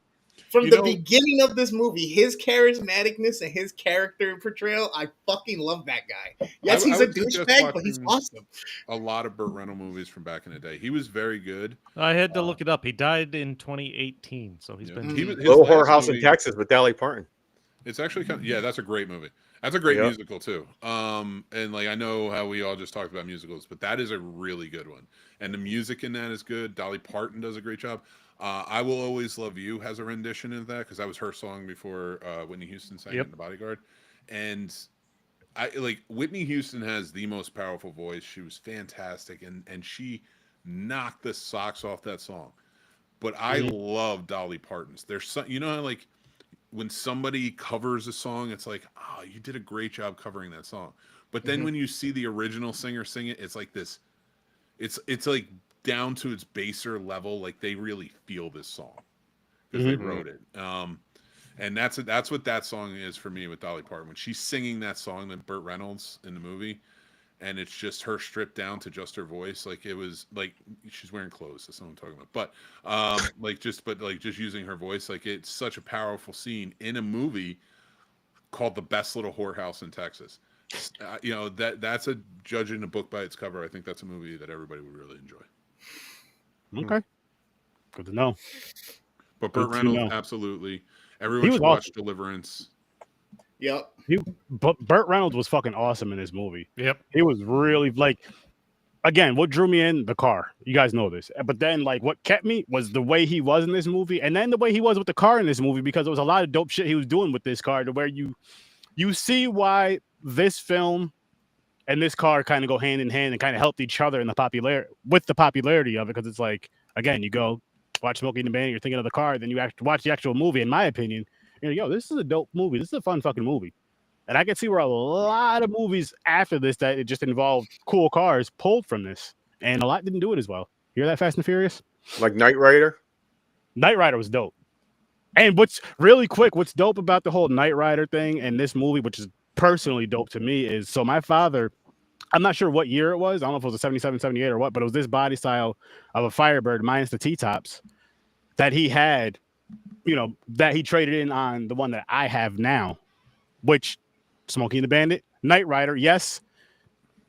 From the beginning of this movie, his charismaticness and his character portrayal, I fucking love that guy. Yes, he's a douchebag, but he's awesome. A lot of Burt Reynolds movies from back in the day. He was very good. I had to look it up. He died in 2018, so he's been Little Whorehouse in Texas with Dolly Parton. It's actually that's a great movie. That's a great musical too. And like I know how we all just talked about musicals, but that is a really good one. And the music in that is good. Dolly Parton does a great job. I Will Always Love You has a rendition of that because that was her song before Whitney Houston sang it in The Bodyguard. And I like Whitney Houston has the most powerful voice. She was fantastic, and she knocked the socks off that song. But I love Dolly Parton's. There's some, you know, like when somebody covers a song, it's like, oh, you did a great job covering that song. But then when you see the original singer sing it, it's like this. It's like down to its baser level, like they really feel this song because they wrote it. And that's what that song is for me with Dolly Parton. When she's singing that song that Burt Reynolds in the movie, and it's just her stripped down to just her voice, like it was like she's wearing clothes. That's what I'm talking about. But just using her voice, like it's such a powerful scene in a movie called The Best Little Whorehouse in Texas. You know, that's a judging a book by its cover. I think that's a movie that everybody would really enjoy. Okay, good to know. But Burt Reynolds, absolutely. Everyone should watch Deliverance. Yep. But Burt Reynolds was fucking awesome in this movie. Yep. He was really like, again, what drew me in? The car. You guys know this. But then like what kept me was the way he was in this movie, and then the way he was with the car in this movie, because there was a lot of dope shit he was doing with this car to where you see why this film and this car kind of go hand in hand and kind of helped each other in the popularity of it. Because it's like, again, you go watch Smokey and the Bandit, you're thinking of the car, then you actually watch the actual movie. In my opinion, you're like, yo, this is a dope movie. This is a fun fucking movie. And I can see where a lot of movies after this that it just involved cool cars pulled from this, and a lot didn't do it as well. You hear that, Fast and Furious? Like Knight Rider? Knight Rider was dope. And what's dope about the whole Knight Rider thing and this movie, which is personally dope to me, is so my father, I'm not sure what year it was. I don't know if it was a 77, 78 or what, but it was this body style of a Firebird minus the T-tops that he had, you know, that he traded in on the one that I have now, which Smokey and the Bandit, Knight Rider, yes,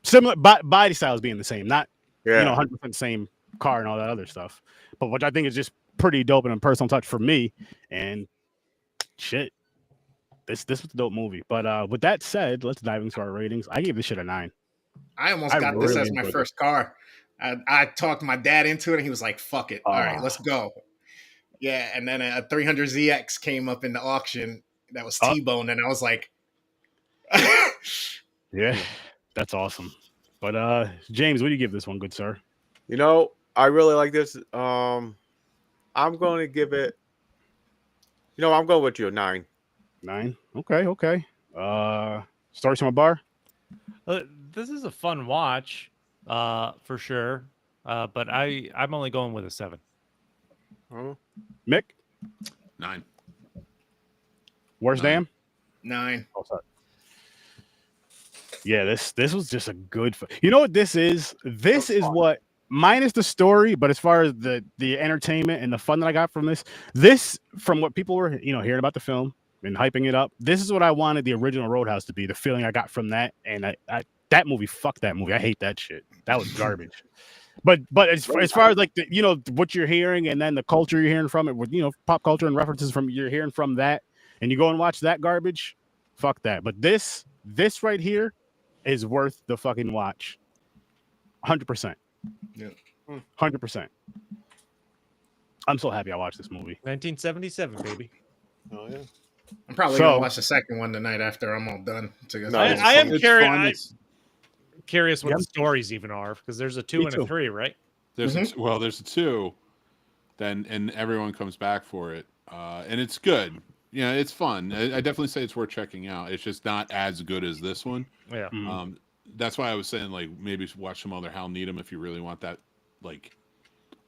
similar body styles being the same, not 100% same car and all that other stuff, but which I think is just pretty dope and a personal touch for me. And shit, this was a dope movie. But with that said, let's dive into our ratings. I gave this shit a 9. I almost got this as my first car. I talked my dad into it, and he was like, "Fuck it, all right, let's go." Yeah, and then a 300ZX came up in the auction that was T-Bone, and I was like, yeah, that's awesome. But James, what do you give this one, good sir? You know, I really like this. I'm going to give it, you know, I'm going with you, a 9. 9? Okay. Stories from a bar? This is a fun watch, for sure. But I'm only going with a 7. Mick? 9. Worst damn? 9. Oh, sorry. Yeah, this was just a good. You know what this is? This is what, minus the story, but as far as the entertainment and the fun that I got from this from what people were hearing about the film and hyping it up, this is what I wanted the original Roadhouse to be. The feeling I got from that, and that movie, fuck that movie. I hate that shit. That was garbage. But as far as like what you're hearing and then the culture you're hearing from it, with pop culture and references from you're hearing from that, and you go and watch that garbage, fuck that. But this right here is worth the fucking watch. 100%. Yeah. 100%. I'm so happy I watched this movie. 1977, baby. Oh yeah. I'm probably gonna watch the second one tonight after I'm all done. I am curious what the stories even are, because there's a 2 and a 3, right? There's there's a 2, and everyone comes back for it, and it's good. Yeah, it's fun. I definitely say it's worth checking out. It's just not as good as this one. Yeah. That's why I was saying, like, maybe watch some other Hal Needham if you really want that, like,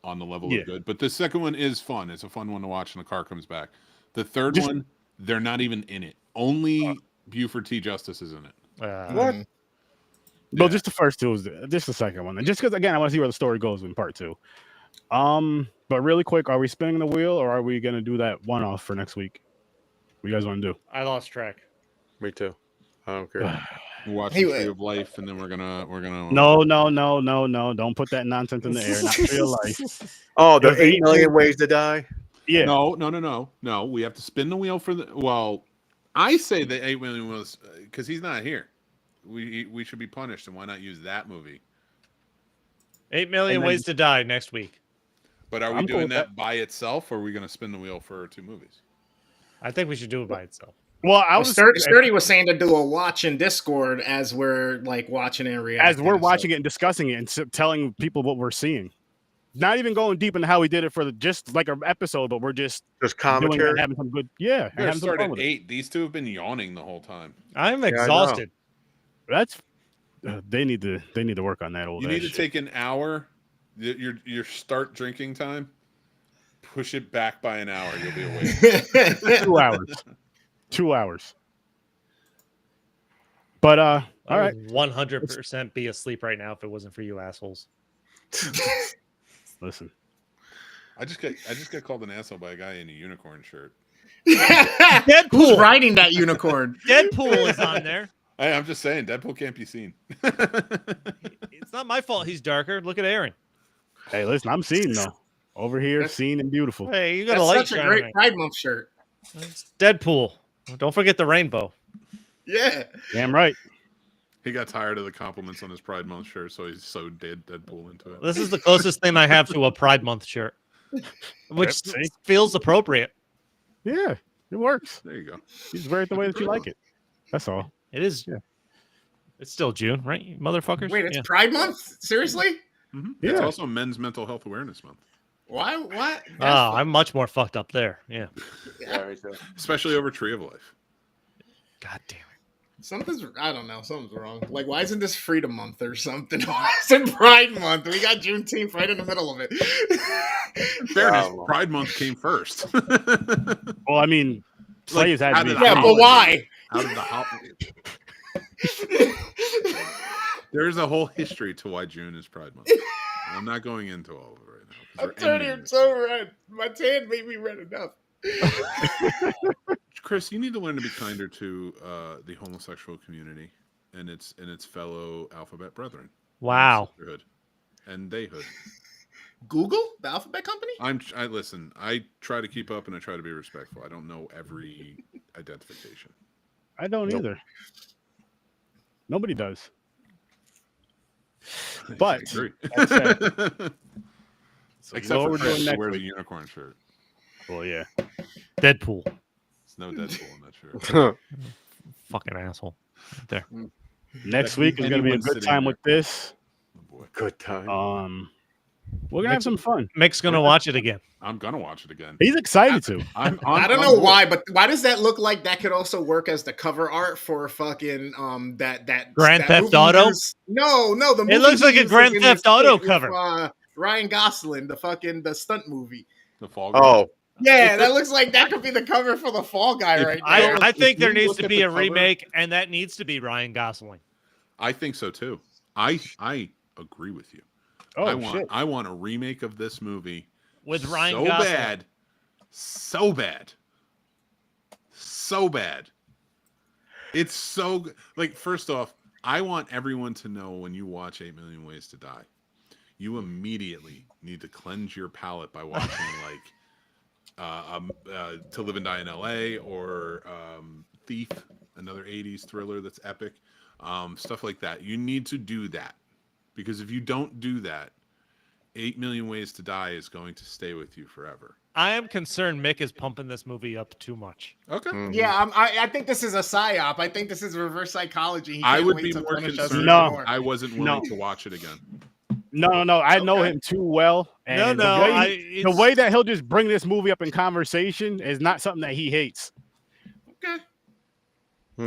on the level of good. But the second one is fun. It's a fun one to watch, and the car comes back. The third one, they're not even in it. Only Buford T. Justice is in it. What? No, just the first 2 was just the second one, and just because again I want to see where the story goes in part 2. But really quick, are we spinning the wheel or are we gonna do that one off for next week? What you guys want to do? I lost track. Me too. I don't care. We're watching Tree of Life, and then we're gonna. No. Don't put that nonsense in the air. Not Tree of Life. Oh, the 8 million ways to die. Yeah. No. We have to spin the wheel for the. Well, I say the 8 million was because he's not here. We should be punished, and why not use that movie? 8 million ways to die next week. But are we doing that by itself, or are we going to spin the wheel for 2 movies? I think we should do it by itself. Well, I was Sturdy was saying to do a watch in Discord as we're like watching it and reacting. As we're watching it and discussing it and telling people what we're seeing. Not even going deep into how we did it for just like an episode, but we're just commentary, having some good. Yeah, having some fun with 8. These two have been yawning the whole time. I'm exhausted. That's they need to work on that old. You need to take an hour. Your start drinking time. Push it back by an hour. You'll be awake. 2 hours. 2 hours. But all right, 100% be asleep right now if it wasn't for you assholes. Listen, I just got called an asshole by a guy in a unicorn shirt. Deadpool. Who's riding that unicorn? Deadpool is on there. I'm just saying, Deadpool can't be seen. It's not my fault. He's darker. Look at Aaron. Hey, listen, I'm seeing though. Over here, seen and beautiful. Hey, you got a light. Such a great Pride Month shirt. It's Deadpool. Don't forget the rainbow. Yeah. Damn right. He got tired of the compliments on his Pride Month shirt, so he's so Deadpool into it. This is the closest thing I have to a Pride Month shirt, which feels appropriate. Yeah, it works. There you go. You just wear it the way that you like it. That's all. It is. Yeah. It's still June, right, you motherfuckers? Wait, it's Pride Month? Seriously? Mm-hmm. Yeah. It's also Men's Mental Health Awareness Month. Why? What? Oh, I'm much more fucked up there. Yeah. Especially over Tree of Life. God damn it. I don't know. Something's wrong. Like, why isn't this Freedom Month or something? Why isn't Pride Month? We got Juneteenth right in the middle of it. Fairness, Pride Month came first. Well, I mean, slaves had to be. Yeah, but why? Out of the holiday. There's a whole history to why June is Pride Month. I'm not going into all of it right now. I'm turning so red. My tan made me red enough. Chris, you need to learn to be kinder to the homosexual community and its fellow alphabet brethren. Wow. And theyhood. Google, the alphabet company? I listen. I try to keep up and I try to be respectful. I don't know every identification. I don't either. Nobody does. But I agree. Except for Chris, who wears a unicorn shirt. Well, yeah. Deadpool. There's no Deadpool in that shirt. Fucking asshole. Right there. Next week is going to be a good time with this. Oh boy. Good time. We're gonna have some fun. Mick's gonna watch it again. I'm gonna watch it again. He's excited to. I don't know why, but why does that look like that could also work as the cover art for fucking that Grand Theft Auto? No, the movie it looks like a Grand Theft Auto cover. Ryan Gosling, the stunt movie. The Fall Guy. Oh. Yeah, that looks like that could be the cover for the Fall Guy right now. I think there needs to be a remake, and that needs to be Ryan Gosling. I think so too. I agree with you. Oh, I want a remake of this movie with Ryan Gosling. So bad. It's so good. Like, first off, I want everyone to know when you watch 8 Million Ways to Die, you immediately need to cleanse your palate by watching To Live and Die in L.A. or Thief, another 80s thriller that's epic, stuff like that. You need to do that. Because if you don't do that, 8 Million Ways to Die is going to stay with you forever. I am concerned Mick is pumping this movie up too much. Okay. Mm-hmm. Yeah, I think this is a psyop. I think this is reverse psychology. I would be more concerned. No, I wasn't willing to watch it again. No. I know him too well. And the way that he'll just bring this movie up in conversation is not something that he hates. Okay.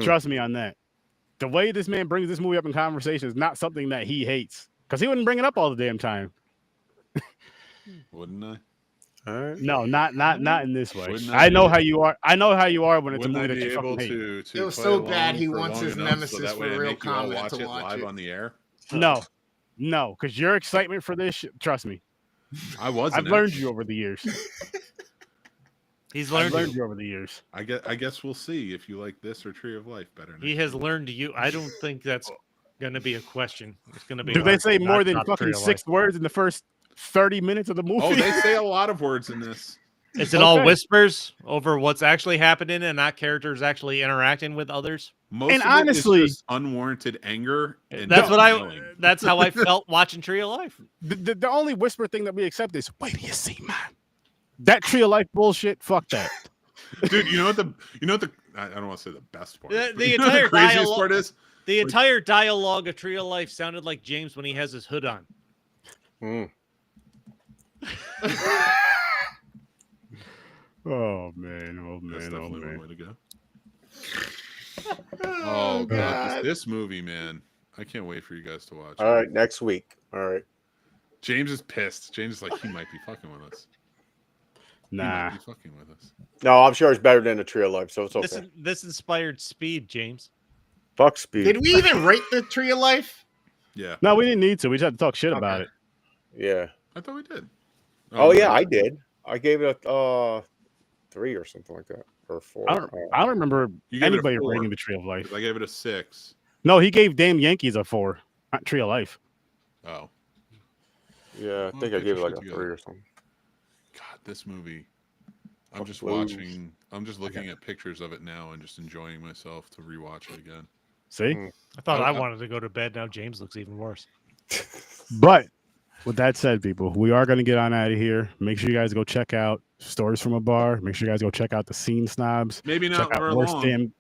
Trust me on that. The way this man brings this movie up in conversation is not something that he hates, because he wouldn't bring it up all the damn time. Wouldn't I? All right. No, not in this way. I know how you are. I know how you are when it's a movie that you fucking hate. It was so bad he wants his nemesis for real comment to watch it on the air. No, because your excitement for this, trust me, I wasn't. I've learned you over the years. He's I've learned learned you. you over the years. I guess we'll see if you like this or Tree of Life better. He has learned you. I don't think that's going to be a question. It's going to be. Do they hard say to more not than drop fucking Tree of 6 Life. words in the first 30 minutes of the movie? Oh, they say a lot of words in this. Is it all whispers over what's actually happening and not characters actually interacting with others? Most And of honestly, it is just unwarranted anger. And That's what yelling. That's how I felt watching Tree of Life. the only whisper thing that we accept is, wait till you see, man. That Tree of Life bullshit, fuck that. Dude, you know what the I don't want to say the best part. The You know what entire the craziest dialogue, part is the entire dialogue of Tree of Life sounded like James when he has his hood on. Oh man, That's oh definitely man. one way to go. Oh god, this movie, man. I can't wait for you guys to watch. All right, next week. All right. James is pissed. James is like, he might be fucking with us. He Nah. might be fucking with us. No, I'm sure it's better than the Tree of Life, so it's okay. This inspired Speed, James. Fuck Speed. Did we even rate the Tree of Life? Yeah. No, we didn't need to. We just had to talk shit about it. Yeah. I thought we did. Oh yeah, I did. I gave it a 3 or something like that, or 4. I don't remember You gave it a anybody 4. rating the Tree of Life. I gave it a 6. No, he gave Damn Yankees a 4. Not Tree of Life. Oh. Yeah, I think I gave it like a 3 or something. God, this movie. I'm just watching. I'm just looking at pictures of it now and just enjoying myself to rewatch it again. See? I thought I wanted to go to bed. Now James looks even worse. But with that said, people, we are going to get on out of here. Make sure you guys go check out Stories from a Bar. Make sure you guys go check out the Scene Snobs. Maybe not check out for Worst long. Damn.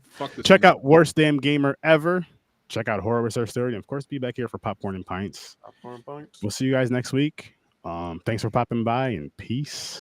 Fuck this. Check out Worst Damn Gamer Ever. Check out Horror with Our Story. And of course, be back here for Popcorn and Pints. Popcorn Pints. We'll see you guys next week. Thanks for popping by and peace.